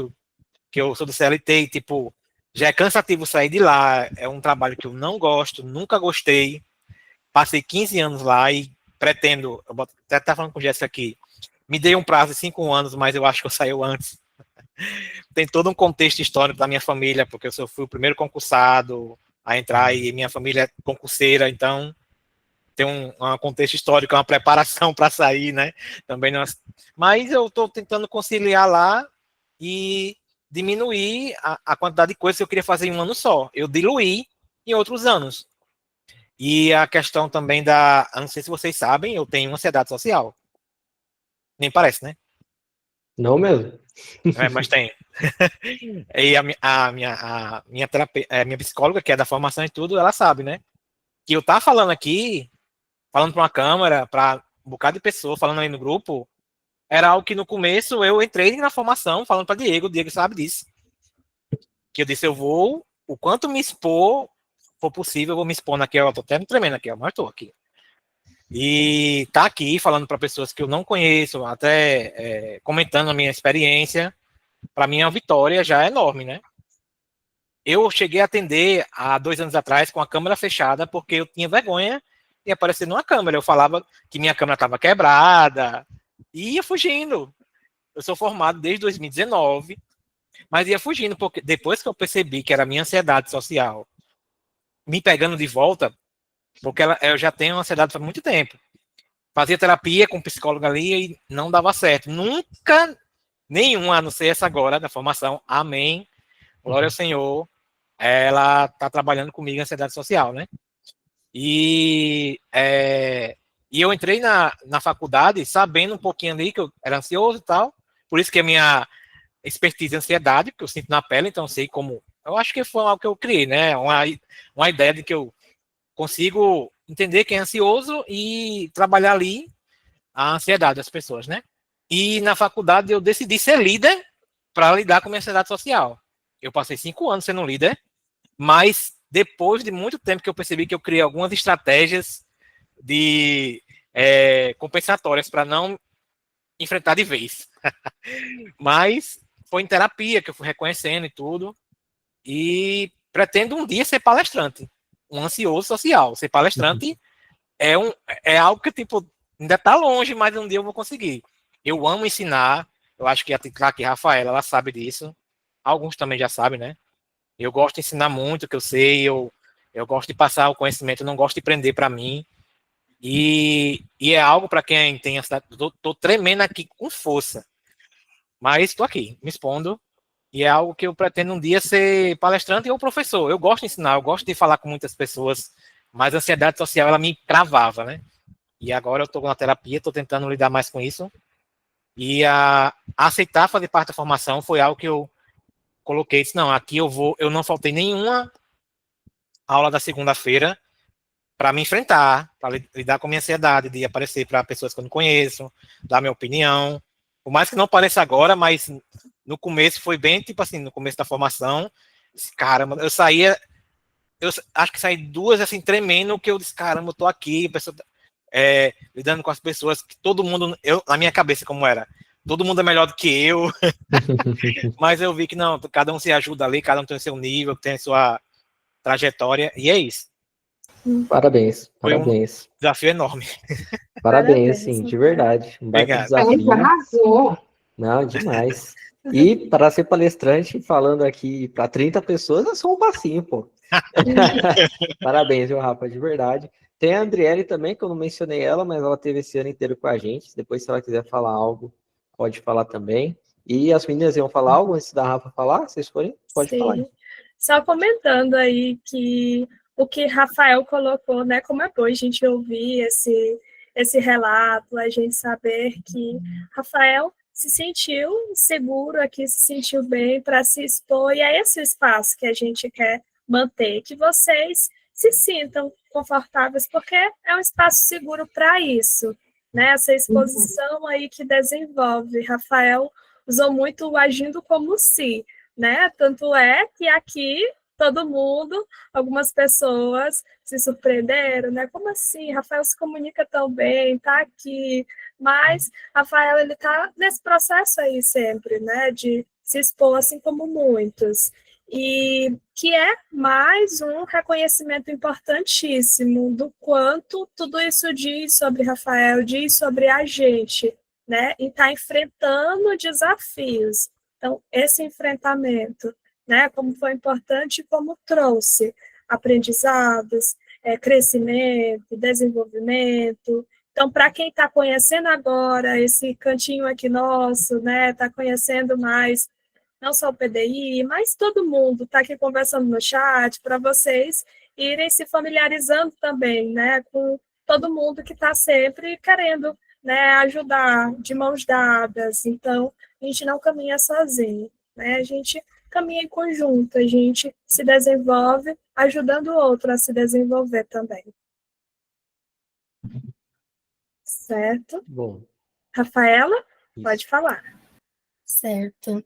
eu sou do CLT, tipo, já é cansativo sair de lá, é um trabalho que eu não gosto, nunca gostei, passei 15 anos lá e pretendo, eu até estar falando com o Jéssica aqui, me dei um prazo de 5 anos, mas eu acho que eu saio antes. Tem todo um contexto histórico da minha família, porque eu fui o primeiro concursado a entrar e minha família é concurseira, então tem um contexto histórico, uma preparação para sair, né? Também mas eu estou tentando conciliar lá e diminuir a quantidade de coisas que eu queria fazer em um ano só. Eu diluí em outros anos. E a questão também eu não sei se vocês sabem, eu tenho ansiedade social. Nem parece, né? Não mesmo. Mas tem. E a minha psicóloga, que é da formação e tudo, ela sabe, né? Que eu tava falando aqui, falando para uma câmera, para um bocado de pessoa, falando aí no grupo, era algo que no começo eu entrei na formação falando para Diego, o Diego sabe disso. Que eu disse, o quanto me expor for possível, eu vou me expor naquela, eu tô até me tremendo aqui, mas tô aqui. E tá aqui falando para pessoas que eu não conheço, até comentando a minha experiência, para mim é uma vitória já enorme, né? Eu cheguei a atender há 2 anos atrás com a câmera fechada porque eu tinha vergonha de aparecer numa câmera. Eu falava que minha câmera estava quebrada e ia fugindo. Eu sou formado desde 2019, mas ia fugindo porque depois que eu percebi que era a minha ansiedade social me pegando de volta, porque eu já tenho ansiedade há muito tempo. Fazia terapia com psicólogo ali e não dava certo. Nunca, nenhuma, a não ser essa agora da formação. Amém. Glória ao Senhor. Ela está trabalhando comigo em ansiedade social, né? E eu entrei na faculdade sabendo um pouquinho ali que eu era ansioso e tal. Por isso que a minha expertise em ansiedade, que eu sinto na pele, então eu sei como. Eu acho que foi algo que eu criei, né? Uma ideia de que eu consigo entender quem é ansioso e trabalhar ali a ansiedade das pessoas, né? E na faculdade eu decidi ser líder para lidar com a minha ansiedade social. Eu passei 5 anos sendo líder, mas depois de muito tempo que eu percebi que eu criei algumas estratégias de compensatórias para não enfrentar de vez. Mas foi em terapia que eu fui reconhecendo e tudo. E pretendo um dia ser palestrante. Um ansioso social. Ser palestrante é algo que, tipo, ainda tá longe, mas um dia eu vou conseguir. Eu amo ensinar. Eu acho que aqui, Rafaela, ela sabe disso. Alguns também já sabem, né? Eu gosto de ensinar muito o que eu sei. Eu gosto de passar o conhecimento. Eu não gosto de prender para mim. E é algo para quem tem essa. Tô tremendo aqui com força. Mas estou aqui, me expondo. E é algo que eu pretendo um dia ser palestrante ou professor. Eu gosto de ensinar, eu gosto de falar com muitas pessoas, mas a ansiedade social, ela me travava, né? E agora eu estou na terapia, estou tentando lidar mais com isso. E aceitar fazer parte da formação foi algo que eu coloquei. Disse, não, aqui eu não faltei nenhuma aula da segunda-feira para me enfrentar, para lidar com a minha ansiedade, de aparecer para pessoas que eu não conheço, dar minha opinião. Por mais que não pareça agora, mas no começo foi bem, tipo assim, no começo da formação, caramba, eu acho que saí duas, assim, tremendo, que eu disse, caramba, eu tô aqui, pessoa, lidando com as pessoas, que todo mundo, na minha cabeça como era, todo mundo é melhor do que eu, mas eu vi que não, cada um se ajuda ali, cada um tem o seu nível, tem a sua trajetória, e é isso. Parabéns, Foi um parabéns. desafio enorme. Parabéns, sim, de então. verdade. Um baita Obrigado. Mas desafio. arrasou. Não, demais. E para ser palestrante, falando aqui para 30 pessoas, é só um passinho, pô. Parabéns, viu, Rafa, de verdade. Tem a Andriele também, que eu não mencionei ela, mas ela teve esse ano inteiro com a gente. Depois, se ela quiser falar algo, pode falar também. E as meninas iam falar algo antes da Rafa falar? Vocês forem? Pode falar. Sim. Só comentando aí que o que Rafael colocou, né? Como é bom a gente ouvir esse relato, a gente saber que Rafael se sentiu seguro aqui, se sentiu bem para se expor, e é esse espaço que a gente quer manter, que vocês se sintam confortáveis, porque é um espaço seguro para isso, né? Essa exposição aí que desenvolve. Rafael usou muito o agindo como se, né? Tanto é que aqui todo mundo, algumas pessoas se surpreenderam, né? Como assim? Rafael se comunica tão bem, tá aqui, mas Rafael ele tá nesse processo aí sempre, né? De se expor assim como muitos. E que é mais um reconhecimento importantíssimo do quanto tudo isso diz sobre Rafael, diz sobre a gente, né? E tá enfrentando desafios. Então, esse enfrentamento, né, como foi importante, como trouxe aprendizados, crescimento, desenvolvimento. Então, para quem está conhecendo agora esse cantinho aqui nosso, né, está conhecendo mais, não só o PDI, mas todo mundo está aqui conversando no chat, para vocês irem se familiarizando também, né, com todo mundo que está sempre querendo, né, ajudar de mãos dadas. Então, a gente não caminha sozinho, né? A gente caminha em conjunto, a gente se desenvolve ajudando o outro a se desenvolver também. Certo? Bom. Rafaela, Isso. pode falar. Certo.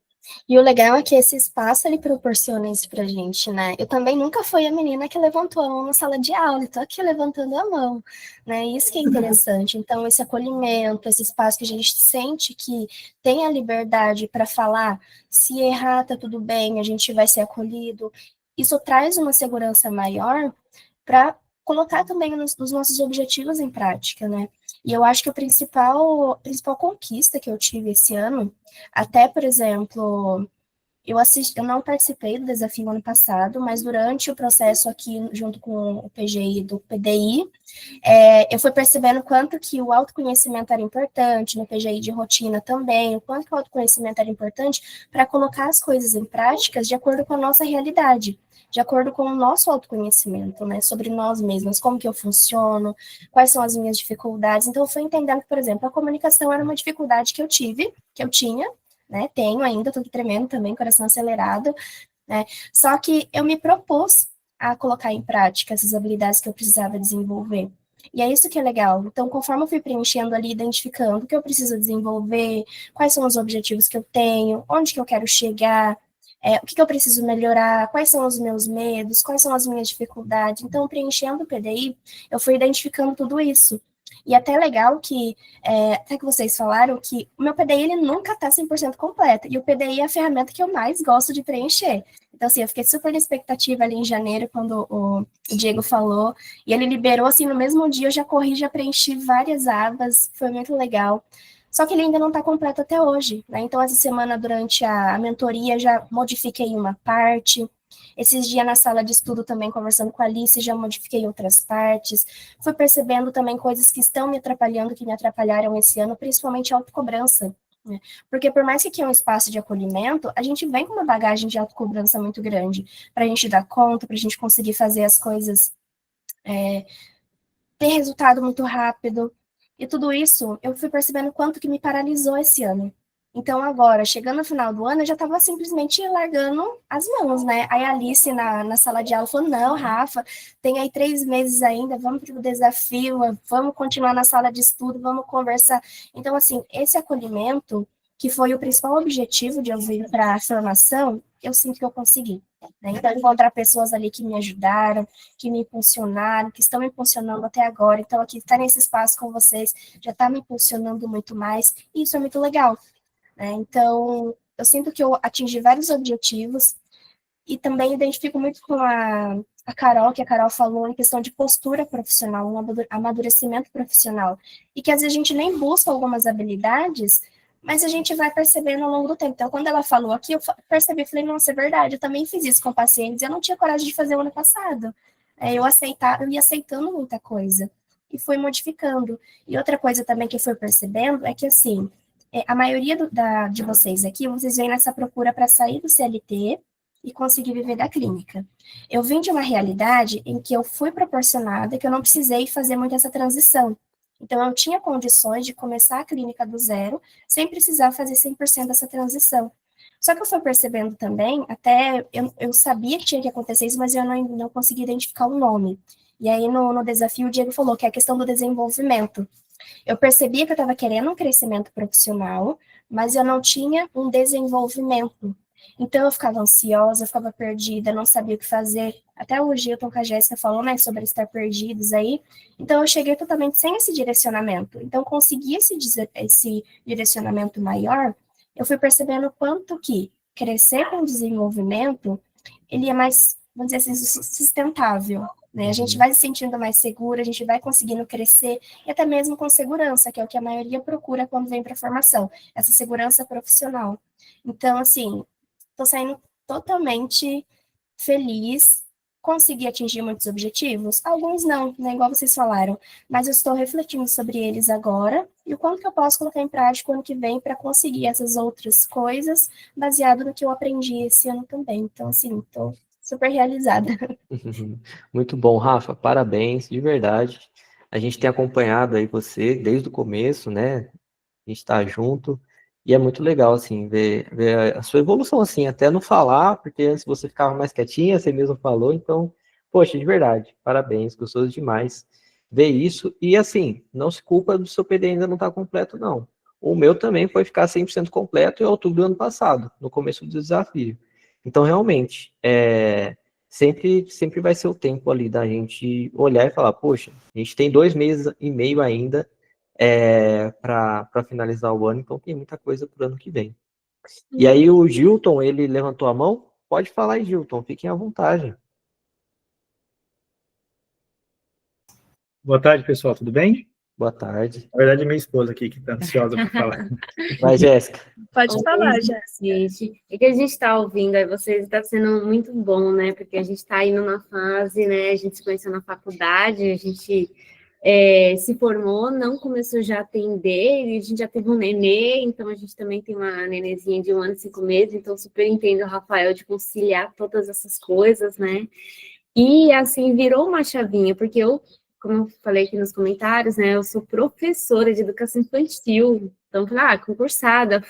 E o legal é que esse espaço, ele proporciona isso pra gente, né? Eu também nunca fui a menina que levantou a mão na sala de aula, eu tô aqui levantando a mão, né? Isso que é interessante. Então, esse acolhimento, esse espaço que a gente sente que tem a liberdade para falar, se errar, tá tudo bem, a gente vai ser acolhido. Isso traz uma segurança maior para colocar também os nossos objetivos em prática, né? E eu acho que a principal conquista que eu tive esse ano, até, por exemplo, eu não participei do desafio ano passado, mas durante o processo aqui, junto com o PGI do PDI, eu fui percebendo quanto que o autoconhecimento era importante, no PGI de rotina também, o quanto que o autoconhecimento era importante para colocar as coisas em práticas de acordo com a nossa realidade, de acordo com o nosso autoconhecimento, né, sobre nós mesmos, como que eu funciono, quais são as minhas dificuldades. Então, eu fui entendendo que, por exemplo, a comunicação era uma dificuldade que eu tinha, né, tenho ainda, tô tremendo também, coração acelerado, né, só que eu me propus a colocar em prática essas habilidades que eu precisava desenvolver. E é isso que é legal. Então, conforme eu fui preenchendo ali, identificando o que eu preciso desenvolver, quais são os objetivos que eu tenho, onde que eu quero chegar, o que eu preciso melhorar, quais são os meus medos, quais são as minhas dificuldades. Então, preenchendo o PDI, eu fui identificando tudo isso. E até legal que, até que vocês falaram que o meu PDI, ele nunca está 100% completo, e o PDI é a ferramenta que eu mais gosto de preencher. Então, assim, eu fiquei super na expectativa ali em janeiro, quando o Diego falou, e ele liberou, assim, no mesmo dia eu já corri, já preenchi várias abas, foi muito legal. Só que ele ainda não está completo até hoje, né? Então, essa semana, durante a mentoria, já modifiquei uma parte. Esses dias na sala de estudo também, conversando com a Alice, já modifiquei outras partes. Fui percebendo também coisas que estão me atrapalhando, que me atrapalharam esse ano, principalmente a autocobrança, né? Porque por mais que aqui é um espaço de acolhimento, a gente vem com uma bagagem de autocobrança muito grande, para a gente dar conta, para a gente conseguir fazer as coisas, ter resultado muito rápido. E tudo isso, eu fui percebendo quanto que me paralisou esse ano. Então, agora, chegando no final do ano, eu já estava simplesmente largando as mãos, né? Aí a Alice, na sala de aula, falou, não, Rafa, tem aí 3 meses ainda, vamos para o desafio, vamos continuar na sala de estudo, vamos conversar. Então, assim, esse acolhimento, que foi o principal objetivo de eu vir para a formação, eu sinto que eu consegui, né? Então, encontrar pessoas ali que me ajudaram, que me impulsionaram, que estão me impulsionando até agora. Então, aqui, estar nesse espaço com vocês já está me impulsionando muito mais, e isso é muito legal, né? Então, eu sinto que eu atingi vários objetivos, e também identifico muito com a Carol, que a Carol falou em questão de postura profissional, um amadurecimento profissional, e que às vezes a gente nem busca algumas habilidades, mas a gente vai percebendo ao longo do tempo. Então, quando ela falou aqui, eu percebi, falei, nossa, é verdade, eu também fiz isso com pacientes, eu não tinha coragem de fazer o ano passado. Eu ia aceitando muita coisa, e fui modificando. E outra coisa também que eu fui percebendo é que, assim, a maioria de vocês aqui, vocês vêm nessa procura para sair do CLT e conseguir viver da clínica. Eu vim de uma realidade em que eu fui proporcionada, que eu não precisei fazer muito essa transição. Então, eu tinha condições de começar a clínica do zero, sem precisar fazer 100% dessa transição. Só que eu fui percebendo também, até eu sabia que tinha que acontecer isso, mas eu não conseguia identificar o nome. E aí, no desafio, o Diego falou que é a questão do desenvolvimento. Eu percebia que eu estava querendo um crescimento profissional, mas eu não tinha um desenvolvimento. Então, eu ficava ansiosa, eu ficava perdida, não sabia o que fazer. Até o Gilton com a Jéssica falou, né, sobre estar perdidos aí. Então, eu cheguei totalmente sem esse direcionamento. Então, consegui esse direcionamento maior, eu fui percebendo o quanto que crescer com desenvolvimento, ele é mais, vamos dizer assim, sustentável, né? A gente vai se sentindo mais segura, a gente vai conseguindo crescer, e até mesmo com segurança, que é o que a maioria procura quando vem para a formação, essa segurança profissional. Então, assim, estou saindo totalmente feliz, consegui atingir muitos objetivos, alguns não, né, igual vocês falaram, mas eu estou refletindo sobre eles agora, e o quanto que eu posso colocar em prática o ano que vem para conseguir essas outras coisas, baseado no que eu aprendi esse ano também. Então, assim, estou super realizada. Muito bom, Rafa, parabéns, de verdade. A gente tem acompanhado aí você desde o começo, né? A gente está junto, e é muito legal, assim, ver a sua evolução, assim, até no falar, porque antes você ficava mais quietinha, você mesmo falou, então, poxa, de verdade, parabéns, gostoso demais ver isso, e assim, não se culpa do seu PD ainda não estar completo, não. O meu também foi ficar 100% completo em outubro do ano passado, no começo do desafio. Então, realmente, sempre vai ser o tempo ali da gente olhar e falar, poxa, a gente tem 2 meses e meio ainda para finalizar o ano, então tem muita coisa para o ano que vem. E aí o Gilton, ele levantou a mão? Pode falar aí, Gilton, fiquem à vontade. Boa tarde, pessoal, tudo bem? Boa tarde. Na verdade, é minha esposa aqui que está ansiosa para falar. Vai, Jéssica. Pode falar, Jéssica. Gente, é que a gente está ouvindo aí vocês, está sendo muito bom, né? Porque a gente está indo na fase, né? A gente se conheceu na faculdade, a gente se formou, não começou já a atender, e a gente já teve um nenê, então a gente também tem uma nenezinha de 1 ano e 5 meses, então super entendo o Rafael de conciliar todas essas coisas, né? E assim, virou uma chavinha, porque eu, como eu falei aqui nos comentários, né, eu sou professora de educação infantil, então eu falei, concursada,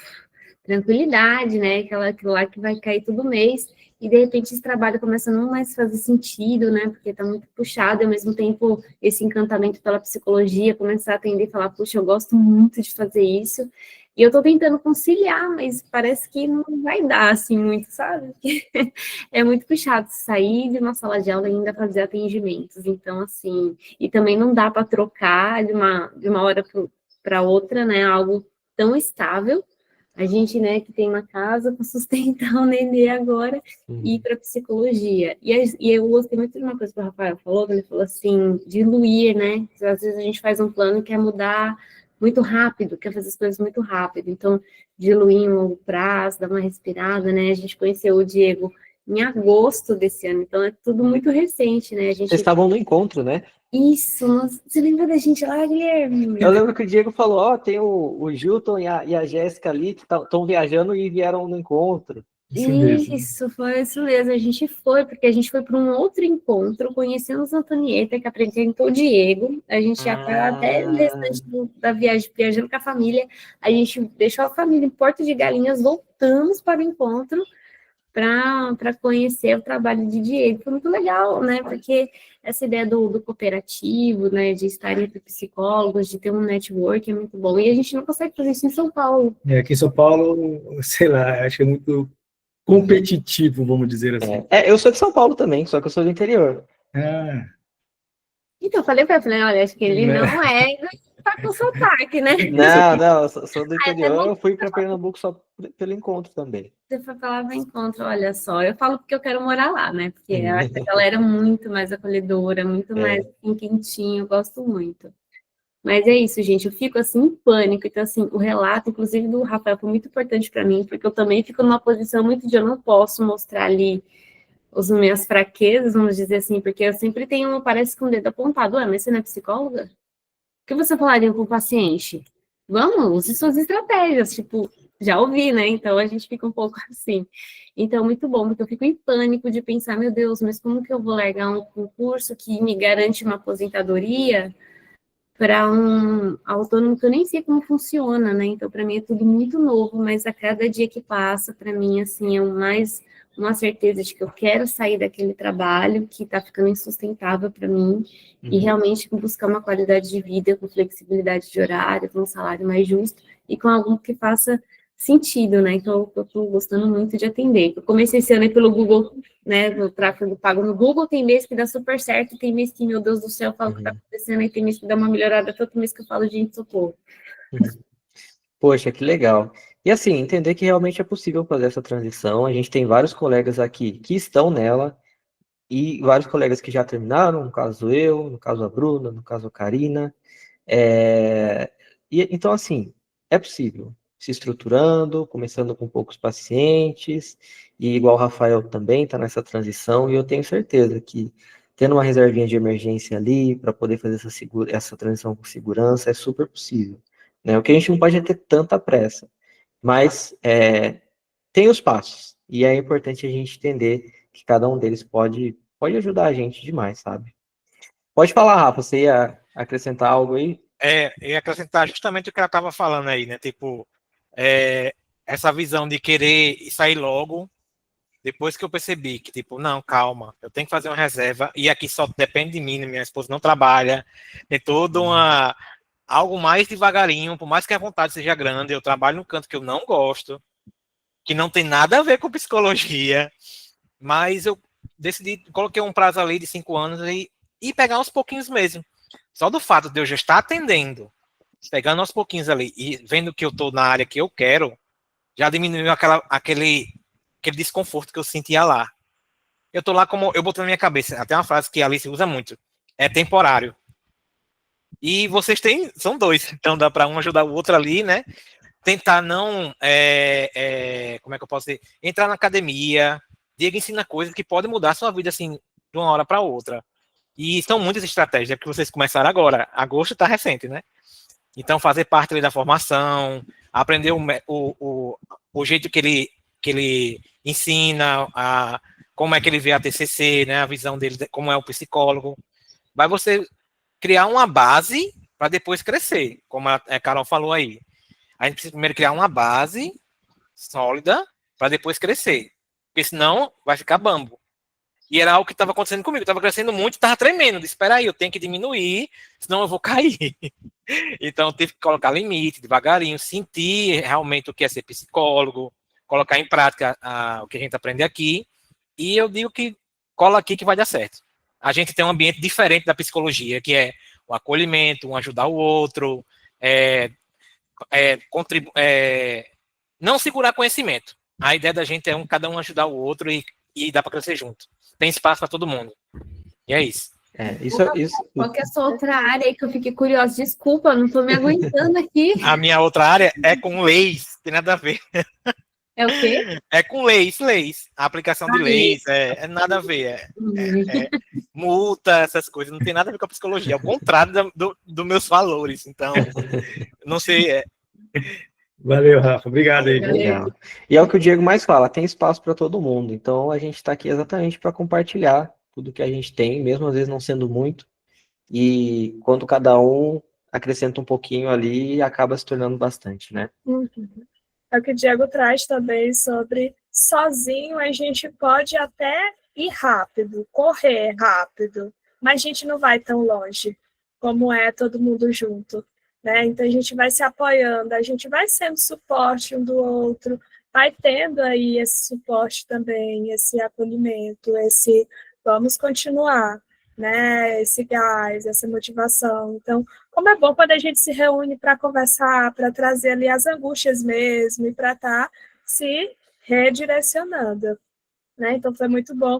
tranquilidade, né, aquilo lá que vai cair todo mês, e de repente esse trabalho começa a não mais fazer sentido, né, porque tá muito puxado, e ao mesmo tempo esse encantamento pela psicologia, começar a atender e falar, puxa, eu gosto muito de fazer isso, E eu tô tentando conciliar, mas parece que não vai dar, assim, muito, sabe? É muito puxado sair de uma sala de aula e ainda fazer atendimentos. Então, assim, e também não dá para trocar de uma hora para outra, né? Algo tão estável. A gente, né, que tem uma casa para sustentar o nenê agora e ir para psicologia. E eu gostei muito de uma coisa que o Rafael falou, que ele falou assim, diluir, né? Às vezes a gente faz um plano e quer mudar muito rápido, quer fazer as coisas muito rápido. Então, diluir em um longo prazo, dar uma respirada, né? A gente conheceu o Diego em agosto desse ano, então é tudo muito recente, né? Vocês estavam no encontro, né? Isso, você lembra da gente lá, Guilherme? Eu lembro que o Diego falou, ó, tem o Gilton e a Jéssica ali que estão viajando e vieram no encontro. Isso, foi isso mesmo. A gente foi, porque a gente foi para um outro encontro, conhecemos a Antonieta, que apresentou o Diego. A gente já está até no restante da viagem, viajando com a família. A gente deixou a família em Porto de Galinhas, voltamos para o encontro para conhecer o trabalho de Diego. Foi muito legal, né? Porque essa ideia do cooperativo, né? De estar entre psicólogos, de ter um network é muito bom. E a gente não consegue fazer isso em São Paulo. Aqui em São Paulo, sei lá, acho que é muito competitivo, vamos dizer assim. Eu sou de São Paulo também, só que eu sou do interior. Ah, Então, eu falei para ele, olha, acho que ele não tá com sotaque, né? Não, eu sou do interior, eu fui para Pernambuco só pelo encontro também. Você foi falar para encontro, olha só, eu falo porque eu quero morar lá, né? Porque eu acho que a galera é muito mais acolhedora, muito mais assim, quentinho, eu gosto muito. Mas é isso, gente, eu fico assim em pânico. Então, assim, o relato, inclusive do Rafael, foi muito importante para mim, porque eu também fico numa posição muito de eu não posso mostrar ali as minhas fraquezas, vamos dizer assim, porque eu sempre tenho, parece com o dedo apontado, mas você não é psicóloga? O que você falaria com o paciente? Vamos, use suas estratégias, tipo, já ouvi, né? Então a gente fica um pouco assim. Então, muito bom, porque eu fico em pânico de pensar, meu Deus, mas como que eu vou largar um concurso que me garante uma aposentadoria para um autônomo que eu nem sei como funciona, né? Então, para mim é tudo muito novo, mas a cada dia que passa, para mim, assim, é mais uma certeza de que eu quero sair daquele trabalho que está ficando insustentável para mim e realmente buscar uma qualidade de vida com flexibilidade de horário, com um salário mais justo e com algo que faça sentido, né? Então, eu estou gostando muito de atender. Eu comecei esse ano aí pelo Google, né? No tráfego pago no Google, tem mês que dá super certo, tem mês que, meu Deus do céu, eu falo o que está acontecendo, e tem mês que dá uma melhorada, todo mês que eu falo, gente, socorro. Poxa, que legal. E assim, entender que realmente é possível fazer essa transição. A gente tem vários colegas aqui que estão nela, e vários colegas que já terminaram, no caso eu, no caso a Bruna, no caso a Karina. Então, assim, é possível, se estruturando, começando com poucos pacientes, e igual o Rafael também está nessa transição, e eu tenho certeza que tendo uma reservinha de emergência ali, para poder fazer essa transição com segurança, é super possível. Né? O que a gente não pode é ter tanta pressa, mas tem os passos, e é importante a gente entender que cada um deles pode ajudar a gente demais, sabe? Pode falar, Rafa, você ia acrescentar algo aí? Eu ia acrescentar justamente o que ela estava falando aí, né? Tipo, essa visão de querer sair logo, depois que eu percebi que, tipo, não, calma, eu tenho que fazer uma reserva, e aqui só depende de mim, né? Minha esposa não trabalha, tem toda algo mais devagarinho, por mais que a vontade seja grande, eu trabalho no canto que eu não gosto, que não tem nada a ver com psicologia, mas eu decidi, coloquei um prazo ali de 5 anos e pegar uns pouquinhos mesmo. Só do fato de eu já estar atendendo, pegando aos pouquinhos ali e vendo que eu estou na área que eu quero, já diminuiu aquele desconforto que eu sentia lá. Eu estou lá como eu boto na minha cabeça, até uma frase que a Alice usa muito, é temporário. E vocês são dois, então dá para um ajudar o outro ali, né? Tentar não, como é que eu posso dizer? Entrar na academia. Diego ensina coisas que podem mudar a sua vida assim de uma hora para outra. E são muitas estratégias que vocês começaram agora. Agosto está recente, né? Então, fazer parte ali da formação, aprender o jeito que ele ensina, como é que ele vê a TCC, né? A visão dele, como é o psicólogo. Vai você criar uma base para depois crescer, como a Carol falou aí. A gente precisa primeiro criar uma base sólida para depois crescer. Porque senão vai ficar bambo. E era algo que estava acontecendo comigo. Estava crescendo muito, estava tremendo. Disse, espera aí, eu tenho que diminuir, senão eu vou cair. Então, eu tive que colocar limite, devagarinho, sentir realmente o que é ser psicólogo, colocar em prática o que a gente aprende aqui. E eu digo que cola aqui que vai dar certo. A gente tem um ambiente diferente da psicologia, que é o acolhimento, um ajudar o outro, não segurar conhecimento. A ideia da gente é cada um ajudar o outro e dá para crescer junto. Tem espaço para todo mundo. E é isso. Qual que é a sua outra área aí que eu fiquei curiosa? Desculpa, eu não estou me aguentando aqui. A minha outra área é com leis, tem nada a ver. É o quê? É com leis. A aplicação de leis, é nada a ver. Multa, essas coisas, não tem nada a ver com a psicologia. É o contrário dos meus valores. Então, não sei. Valeu, Rafa. Obrigado aí. Legal. E é o que o Diego mais fala, tem espaço para todo mundo. Então, a gente está aqui exatamente para compartilhar tudo que a gente tem, mesmo às vezes não sendo muito. E quando cada um acrescenta um pouquinho ali, acaba se tornando bastante, né? É o que o Diego traz também sobre sozinho a gente pode até ir rápido, correr rápido, mas a gente não vai tão longe como é todo mundo junto, né? Então a gente vai se apoiando, a gente vai sendo suporte um do outro, vai tendo aí esse suporte também, esse acolhimento, esse vamos continuar, né? Esse gás, essa motivação. Então, como é bom quando a gente se reúne para conversar, para trazer ali as angústias mesmo, e para estar se redirecionando, né? Então, foi muito bom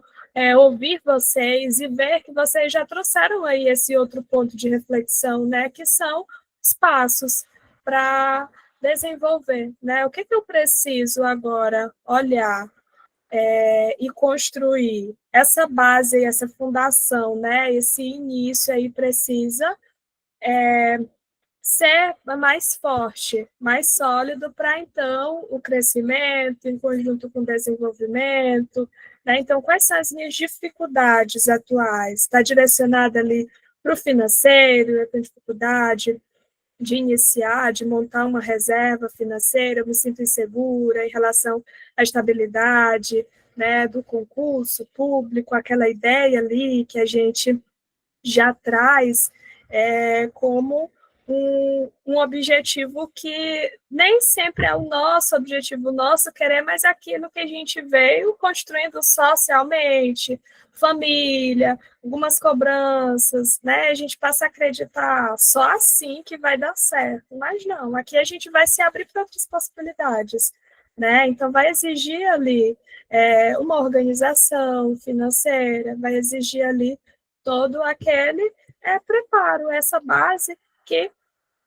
ouvir vocês e ver que vocês já trouxeram aí esse outro ponto de reflexão, né? Que são os passos para desenvolver, né? O que eu preciso agora olhar e construir essa base, essa fundação, né? Esse início aí precisa ser mais forte, mais sólido para então o crescimento em conjunto com o desenvolvimento, né? Então, quais são as minhas dificuldades atuais? Está direcionada ali para o financeiro, eu tenho dificuldade de iniciar, de montar uma reserva financeira, eu me sinto insegura em relação à estabilidade, né, do concurso público, aquela ideia ali que a gente já traz como um objetivo que nem sempre é o nosso objetivo, o nosso querer, mas aquilo que a gente veio construindo socialmente, família, algumas cobranças, né? A gente passa a acreditar só assim que vai dar certo, mas não, aqui a gente vai se abrir para outras possibilidades, né? Então vai exigir ali uma organização financeira, vai exigir ali todo aquele preparo, essa base que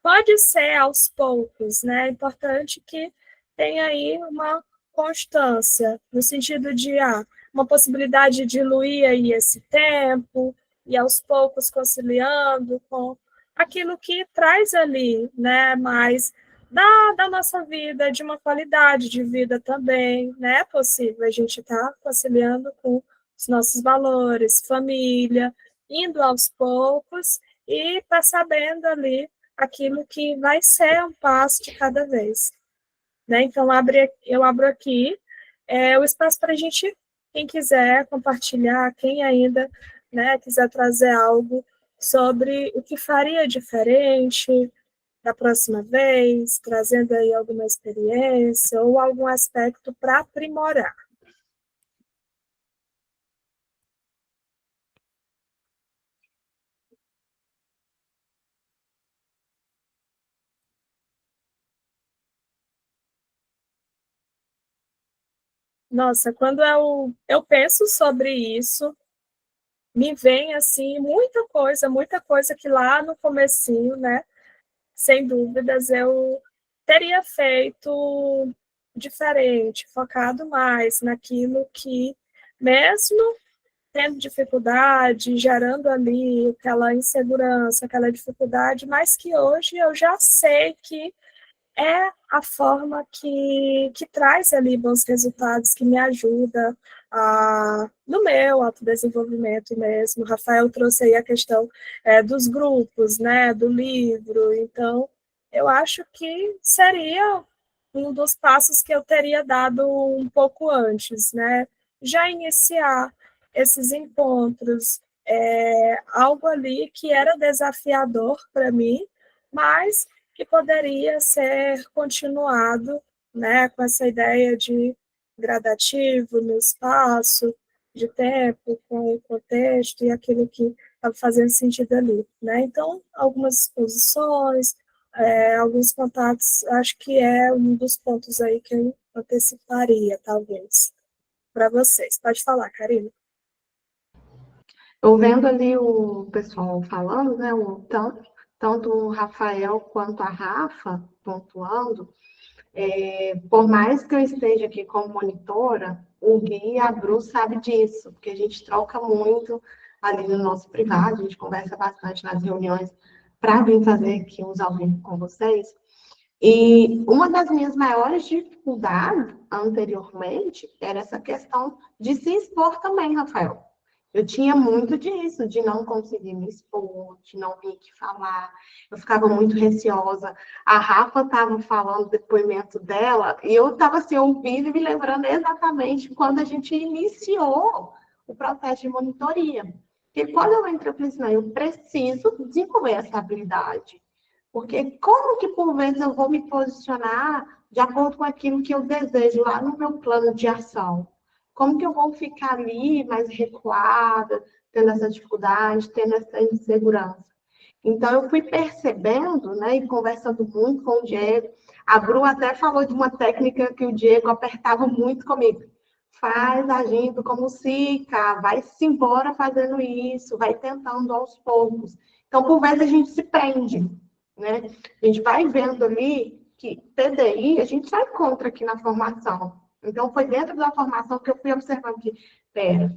pode ser aos poucos, né? É importante que tenha aí uma constância, no sentido de uma possibilidade de diluir aí esse tempo e aos poucos conciliando com aquilo que traz ali, né? Mais da nossa vida, de uma qualidade de vida também, né? É possível a gente estar conciliando com os nossos valores, família, indo aos poucos e percebendo ali aquilo que vai ser um passo de cada vez, né? Então, eu abro aqui o espaço para a gente, quem quiser compartilhar, quem ainda, né, quiser trazer algo sobre o que faria diferente da próxima vez, trazendo aí alguma experiência ou algum aspecto para aprimorar. Nossa, quando eu penso sobre isso, me vem, assim, muita coisa que lá no comecinho, né, sem dúvidas, eu teria feito diferente, focado mais naquilo que, mesmo tendo dificuldade, gerando ali aquela insegurança, aquela dificuldade, mas que hoje eu já sei que é a forma que traz ali bons resultados, que me ajuda no meu autodesenvolvimento mesmo. O Rafael trouxe aí a questão dos grupos, né, do livro, então eu acho que seria um dos passos que eu teria dado um pouco antes, né, já iniciar esses encontros, algo ali que era desafiador para mim, mas que poderia ser continuado, né, com essa ideia de gradativo no espaço, de tempo, com o contexto e aquilo que estava fazendo sentido ali, né? Então, algumas exposições, alguns contatos, acho que é um dos pontos aí que eu anteciparia, talvez, para vocês. Pode falar, Karina. Eu vendo ali o pessoal falando, né, tanto o Rafael quanto a Rafa pontuando, por mais que eu esteja aqui como monitora, o Gui e a Bru sabe disso, porque a gente troca muito ali no nosso privado, a gente conversa bastante nas reuniões para vir fazer aqui uns ao vivo com vocês. E uma das minhas maiores dificuldades anteriormente era essa questão de se expor também, Rafael. Eu tinha muito disso, de não conseguir me expor, de não vir aqui falar. Eu ficava muito receosa. A Rafa estava falando o depoimento dela e eu estava assim, ouvindo e me lembrando exatamente quando a gente iniciou o processo de monitoria. Porque quando eu entrei, eu falei assim, não, eu preciso desenvolver essa habilidade. Porque como que, por vezes, eu vou me posicionar de acordo com aquilo que eu desejo lá no meu plano de ação? Como que eu vou ficar ali mais recuada, tendo essa dificuldade, tendo essa insegurança? Então, eu fui percebendo, né, e conversando muito com o Diego. A Bru até falou de uma técnica que o Diego apertava muito comigo. Faz agindo como Sica, vai-se embora fazendo isso, vai tentando aos poucos. Então, por vezes, a gente se prende, né? A gente vai vendo ali que PDI a gente já encontra aqui na formação. Então, foi dentro da formação que eu fui observando que,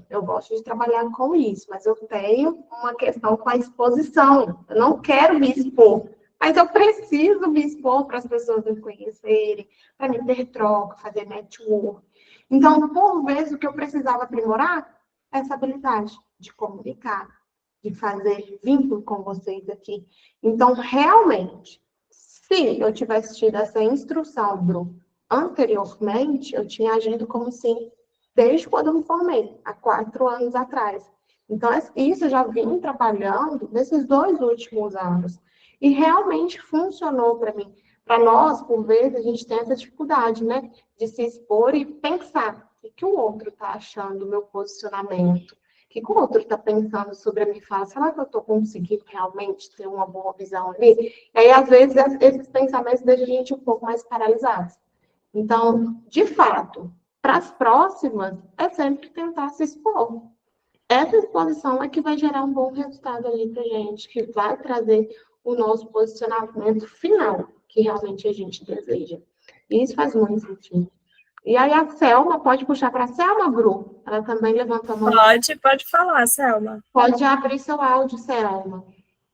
eu gosto de trabalhar com isso, mas eu tenho uma questão com a exposição. Eu não quero me expor, mas eu preciso me expor para as pessoas me conhecerem, para me ter troca, fazer network. Então, por vezes, o que eu precisava aprimorar é essa habilidade de comunicar, de fazer vínculo com vocês aqui. Então, realmente, se eu tivesse tido essa instrução, Bru, anteriormente, eu tinha agido como se, desde quando eu me formei, há 4 anos atrás. Então, isso eu já vim trabalhando nesses 2 últimos anos. E realmente funcionou para mim. Para nós, por vezes, a gente tem essa dificuldade, né? De se expor e pensar o que o outro está achando do meu posicionamento. O que o outro está pensando sobre a minha fala? Será que eu estou conseguindo realmente ter uma boa visão ali? E aí, às vezes, esses pensamentos deixam a gente um pouco mais paralisados. Então, de fato, para as próximas, é sempre tentar se expor. Essa exposição é que vai gerar um bom resultado ali para a gente, que vai trazer o nosso posicionamento final, que realmente a gente deseja. E isso faz muito sentido. E aí a Selma, pode puxar para a Selma, Bru? Ela também levantou a mão. Pode falar, Selma. Pode abrir seu áudio, Selma.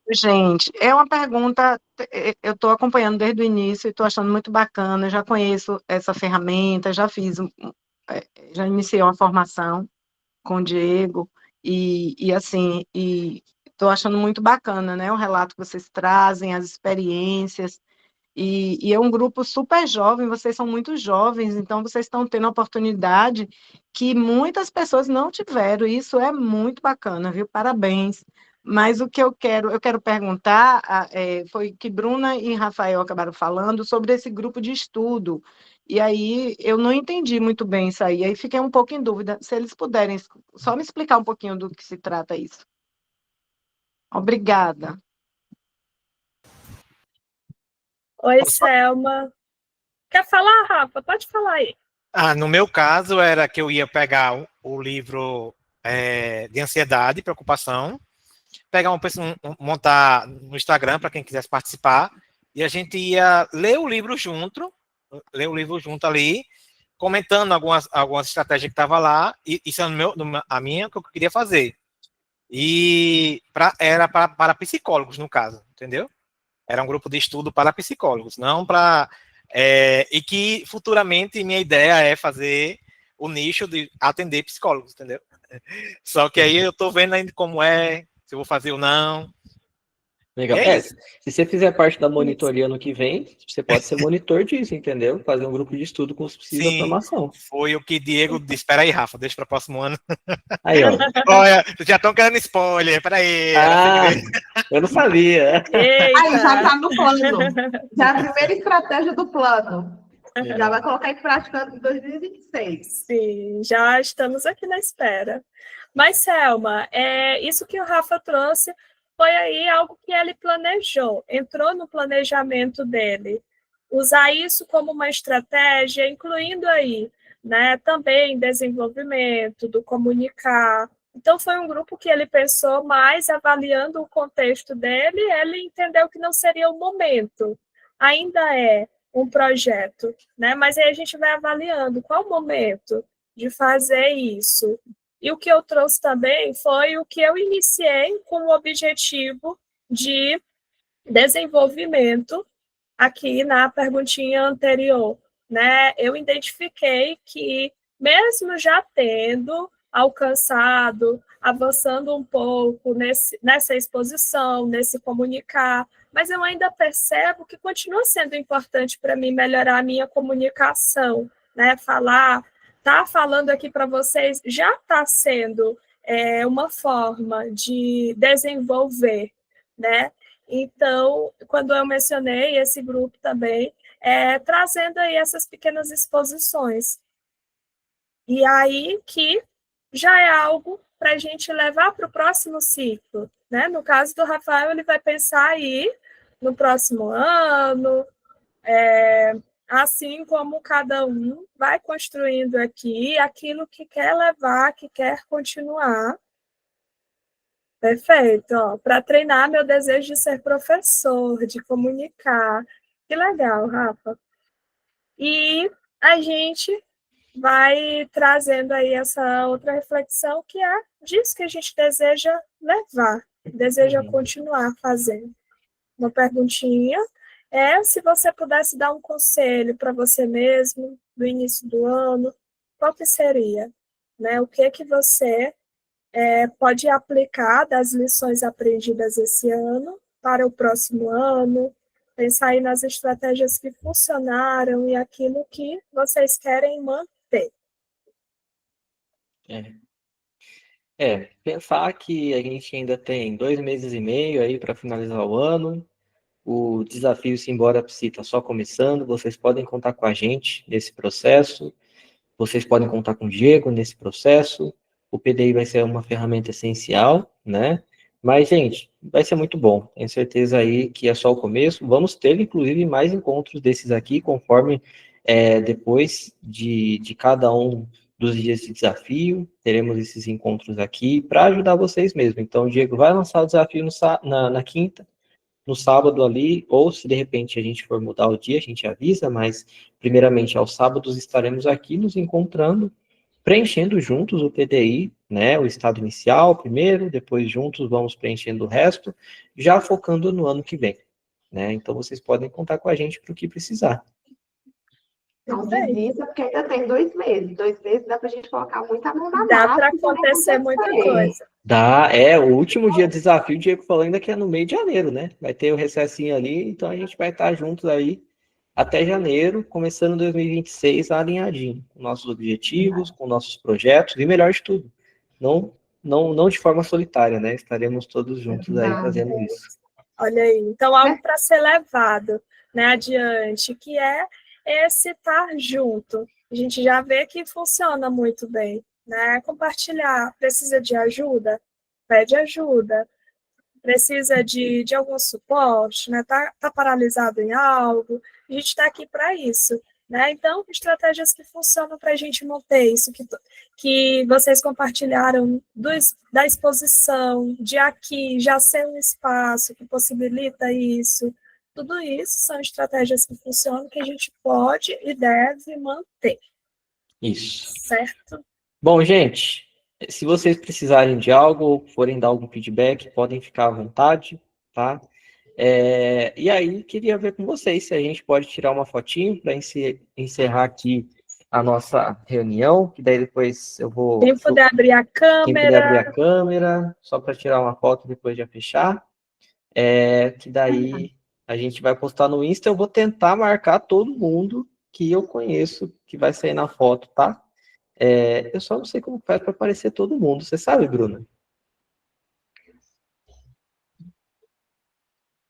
Gente, é uma pergunta, eu estou acompanhando desde o início e estou achando muito bacana, eu já conheço essa ferramenta, já iniciei uma formação com o Diego, e assim, estou achando muito bacana, né, o relato que vocês trazem, as experiências, e é um grupo super jovem, vocês são muito jovens, então vocês estão tendo a oportunidade que muitas pessoas não tiveram, e isso é muito bacana, viu? Parabéns. Mas o que eu quero perguntar, foi que Bruna e Rafael acabaram falando sobre esse grupo de estudo, e aí eu não entendi muito bem isso aí fiquei um pouco em dúvida, se eles puderem só me explicar um pouquinho do que se trata isso. Obrigada. Oi, Selma. Quer falar, Rafa? Pode falar aí. No meu caso, era que eu ia pegar o livro de ansiedade e preocupação, pegar montar no Instagram para quem quisesse participar, e a gente ia ler o livro junto ali, comentando algumas estratégias que estavam lá, e isso é a minha que eu queria fazer. E era para psicólogos, no caso, entendeu? Era um grupo de estudo para psicólogos, não para... e que futuramente minha ideia é fazer o nicho de atender psicólogos, entendeu? Só que aí eu estou vendo ainda como se eu vou fazer ou não. Legal. É Se isso. você fizer parte da monitoria ano que vem, você pode ser monitor disso, entendeu? Fazer um grupo de estudo com os que precisa da Sim, formação. foi o que Diego disse. Espera aí, Rafa, deixa para o próximo ano. Aí, ó. Olha, já estão querendo spoiler. Peraí, era segredo. Eu não sabia. Aí, já Eita! está no plano. Já é a primeira estratégia do plano. É. Já vai colocar em prática em 2026. Sim, já estamos aqui na espera. Mas, Selma, isso que o Rafa trouxe foi aí algo que ele planejou, entrou no planejamento dele. Usar isso como uma estratégia, incluindo aí, né, também desenvolvimento, do comunicar. Então, foi um grupo que ele pensou mais avaliando o contexto dele, ele entendeu que não seria o momento. Ainda é um projeto, né? Mas aí a gente vai avaliando qual o momento de fazer isso. E o que eu trouxe também foi o que eu iniciei com o objetivo de desenvolvimento aqui na perguntinha anterior, né? Eu identifiquei que mesmo já tendo alcançado, avançando um pouco nessa exposição, nesse comunicar, mas eu ainda percebo que continua sendo importante para mim melhorar a minha comunicação, né? Tá falando aqui para vocês já está sendo uma forma de desenvolver, né? Então, quando eu mencionei esse grupo também, trazendo aí essas pequenas exposições. E aí que já é algo para a gente levar para o próximo ciclo, né? No caso do Rafael, ele vai pensar aí no próximo ano, assim como cada um vai construindo aqui aquilo que quer levar, que quer continuar. Perfeito, ó, para treinar meu desejo de ser professor, de comunicar. Que legal, Rafa. E a gente vai trazendo aí essa outra reflexão que é disso que a gente deseja levar, deseja continuar fazendo. Uma perguntinha se você pudesse dar um conselho para você mesmo no início do ano, qual que seria? Né? O que você pode aplicar das lições aprendidas esse ano para o próximo ano, pensar aí nas estratégias que funcionaram e aquilo que vocês querem manter. Pensar que a gente ainda tem 2 meses e meio aí para finalizar o ano. O desafio Simbora Psi está só começando. Vocês podem contar com a gente nesse processo. Vocês podem contar com o Diego nesse processo. O PDI vai ser uma ferramenta essencial, né? Mas, gente, vai ser muito bom. Tenho certeza aí que é só o começo. Vamos ter, inclusive, mais encontros desses aqui, conforme depois de cada um dos dias de desafio, teremos esses encontros aqui para ajudar vocês mesmo. Então, o Diego vai lançar o desafio na quinta, no sábado ali, ou se de repente a gente for mudar o dia, a gente avisa, mas primeiramente aos sábados estaremos aqui nos encontrando, preenchendo juntos o PDI, né, o estado inicial primeiro, depois juntos vamos preenchendo o resto, já focando no ano que vem, né? Então vocês podem contar com a gente para o que precisar. Não desista, porque ainda tem 2 meses. 2 meses dá para a gente colocar muita mão na massa. Dá para acontecer muita coisa. Dá, o último dia de desafio, o Diego falou ainda que é no meio de janeiro, né? Vai ter o recessinho ali, então a gente vai estar juntos aí até janeiro, começando 2026 alinhadinho, com nossos objetivos, com nossos projetos, e melhor de tudo, não de forma solitária, né? Estaremos todos juntos aí fazendo isso. Olha aí, então algo para ser levado, né, adiante, que é esse estar junto. A gente já vê que funciona muito bem, né? Compartilhar, precisa de ajuda? Pede ajuda. Precisa de algum suporte, né? Tá paralisado em algo? A gente está aqui para isso, né? Então, estratégias que funcionam para a gente manter isso, que vocês compartilharam da exposição, de aqui já ser um espaço que possibilita isso. Tudo isso são estratégias que funcionam, que a gente pode e deve manter. Isso. Certo? Bom, gente, se vocês precisarem de algo ou forem dar algum feedback, podem ficar à vontade, tá? E aí, queria ver com vocês se a gente pode tirar uma fotinho para encerrar aqui a nossa reunião, que daí depois eu vou... Quem puder abrir a câmera. Quem puder abrir a câmera, só para tirar uma foto depois de fechar. que daí a gente vai postar no Insta. Eu vou tentar marcar todo mundo que eu conheço que vai sair na foto, tá? Eu só não sei como faz para aparecer todo mundo. Você sabe, Bruna?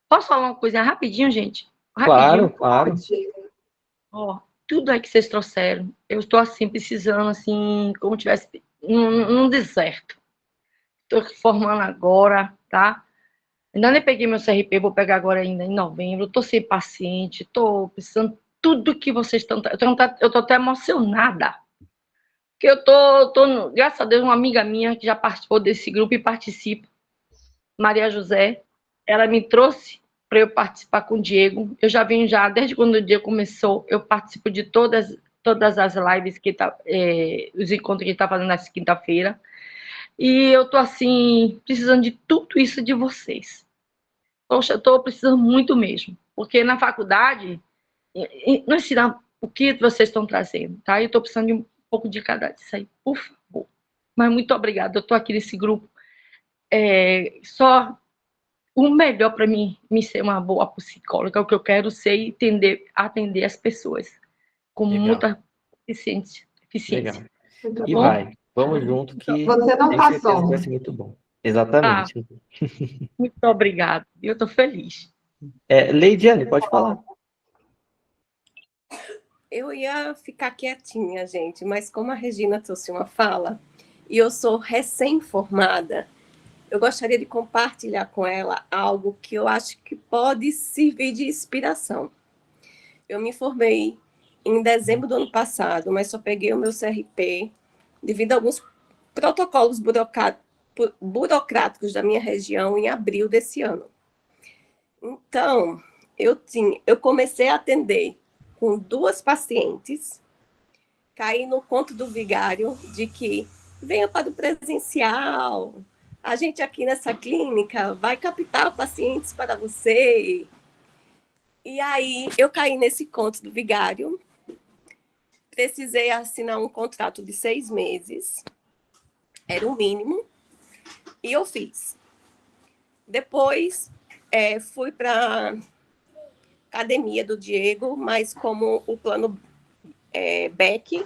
Posso falar uma coisa rapidinho, gente? Claro, Rapidinho. claro. Ó, tudo aí que vocês trouxeram, eu estou assim, precisando, assim, como tivesse num deserto. Estou formando agora, tá? Ainda nem peguei meu CRP, vou pegar agora ainda em novembro. Estou sem paciente, estou precisando tudo que vocês estão. Eu estou até emocionada. Porque graças a Deus, uma amiga minha que já participou desse grupo e participa, Maria José, ela me trouxe para eu participar com o Diego. Eu já venho desde quando o Diego começou, eu participo de todas as lives os encontros que ele está fazendo nessa quinta-feira. E eu estou assim, precisando de tudo isso de vocês. Poxa, eu estou precisando muito mesmo. Porque na faculdade, não ensinar o que vocês estão trazendo, tá? Eu estou precisando de um pouco de cada disso aí, por favor. Mas muito obrigada, eu estou aqui nesse grupo. Só o melhor para mim ser uma boa psicóloga, o que eu quero ser e atender as pessoas com muita eficiência. Legal. Muito E bom. vai. Vamos junto que Você não tenho certeza que passou. vai ser muito bom. Exatamente. Muito obrigada. Eu estou feliz. Leidiane, pode falar. Eu ia ficar quietinha, gente, mas como a Regina trouxe uma fala, e eu sou recém-formada, eu gostaria de compartilhar com ela algo que eu acho que pode servir de inspiração. Eu me formei em dezembro do ano passado, mas só peguei o meu CRP devido a alguns protocolos burocráticos da minha região em abril desse ano. Então, eu comecei a atender com 2 pacientes, caí no conto do vigário de que venha para o presencial, a gente aqui nessa clínica vai captar pacientes para você. E aí eu caí nesse conto do vigário, precisei assinar um contrato de 6 meses, era o mínimo, e eu fiz. Depois fui para a academia do Diego, mas como o plano Beck.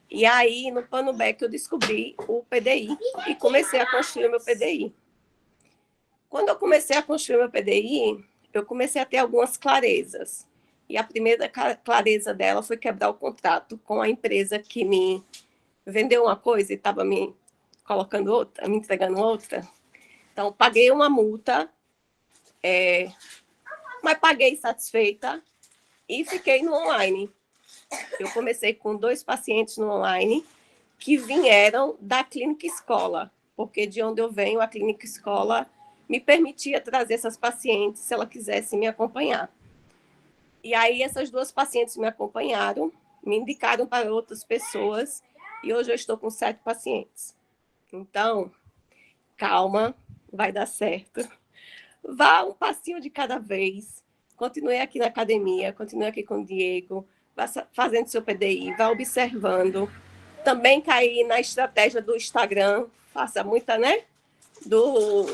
E aí, no plano Beck, eu descobri o PDI e comecei a construir o meu PDI. Quando eu comecei a construir o meu PDI, eu comecei a ter algumas clarezas. E a primeira clareza dela foi quebrar o contrato com a empresa que me vendeu uma coisa e estava me colocando outra, me entregando outra. Então, paguei uma multa, mas paguei satisfeita e fiquei no online. Eu comecei com 2 pacientes no online que vieram da clínica escola, porque de onde eu venho, a clínica escola me permitia trazer essas pacientes se ela quisesse me acompanhar. E aí essas 2 pacientes me acompanharam, me indicaram para outras pessoas e hoje eu estou com 7 pacientes. Então, calma, vai dar certo. Vá um passinho de cada vez. Continue aqui na academia, continue aqui com o Diego, vá fazendo seu PDI, vá observando. Também cair na estratégia do Instagram, faça muita, do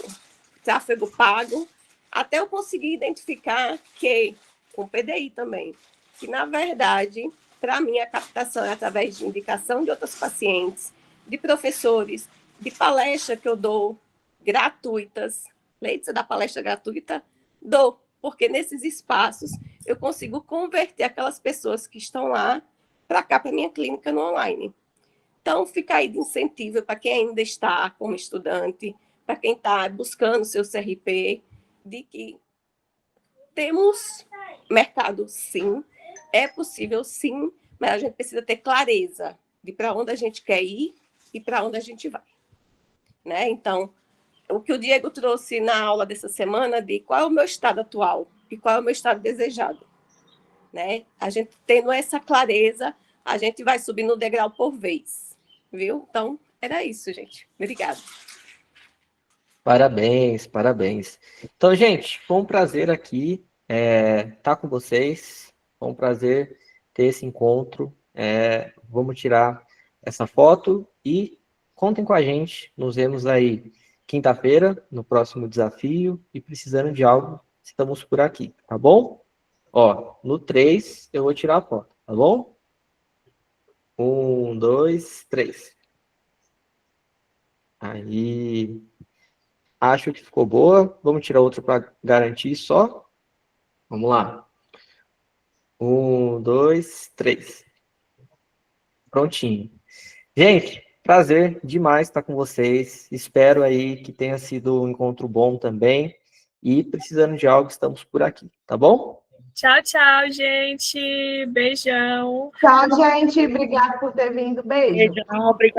tráfego pago, até eu conseguir identificar que, com PDI também, que na verdade, para mim, a captação é através de indicação de outros pacientes, de professores, de palestra que eu dou gratuitas. Leite da palestra gratuita, dou, porque nesses espaços eu consigo converter aquelas pessoas que estão lá para cá, para minha clínica no online. Então, fica aí de incentivo para quem ainda está como estudante, para quem está buscando seu CRP, de que temos mercado, sim, é possível, sim, mas a gente precisa ter clareza de para onde a gente quer ir e para onde a gente vai. Então, o que o Diego trouxe na aula dessa semana de qual é o meu estado atual e qual é o meu estado desejado. A gente tendo essa clareza, a gente vai subindo um degrau por vez, viu? Então, era isso, gente. Obrigada. Parabéns, parabéns. Então, gente, foi um prazer aqui estar com vocês. Foi um prazer ter esse encontro. Vamos tirar essa foto e contem com a gente. Nos vemos aí quinta-feira, no próximo desafio, e precisando de algo, estamos por aqui, tá bom? Ó, no 3, eu vou tirar a foto, tá bom? 1, 2, 3. Aí, acho que ficou boa. Vamos tirar outra para garantir só. Vamos lá. 1, 2, 3. Prontinho. Gente, prazer demais estar com vocês. Espero aí que tenha sido um encontro bom também. E precisando de algo, estamos por aqui, tá bom? Tchau, tchau, gente. Beijão. Tchau, gente. Obrigada por ter vindo. Beijo. Beijão, obrigada.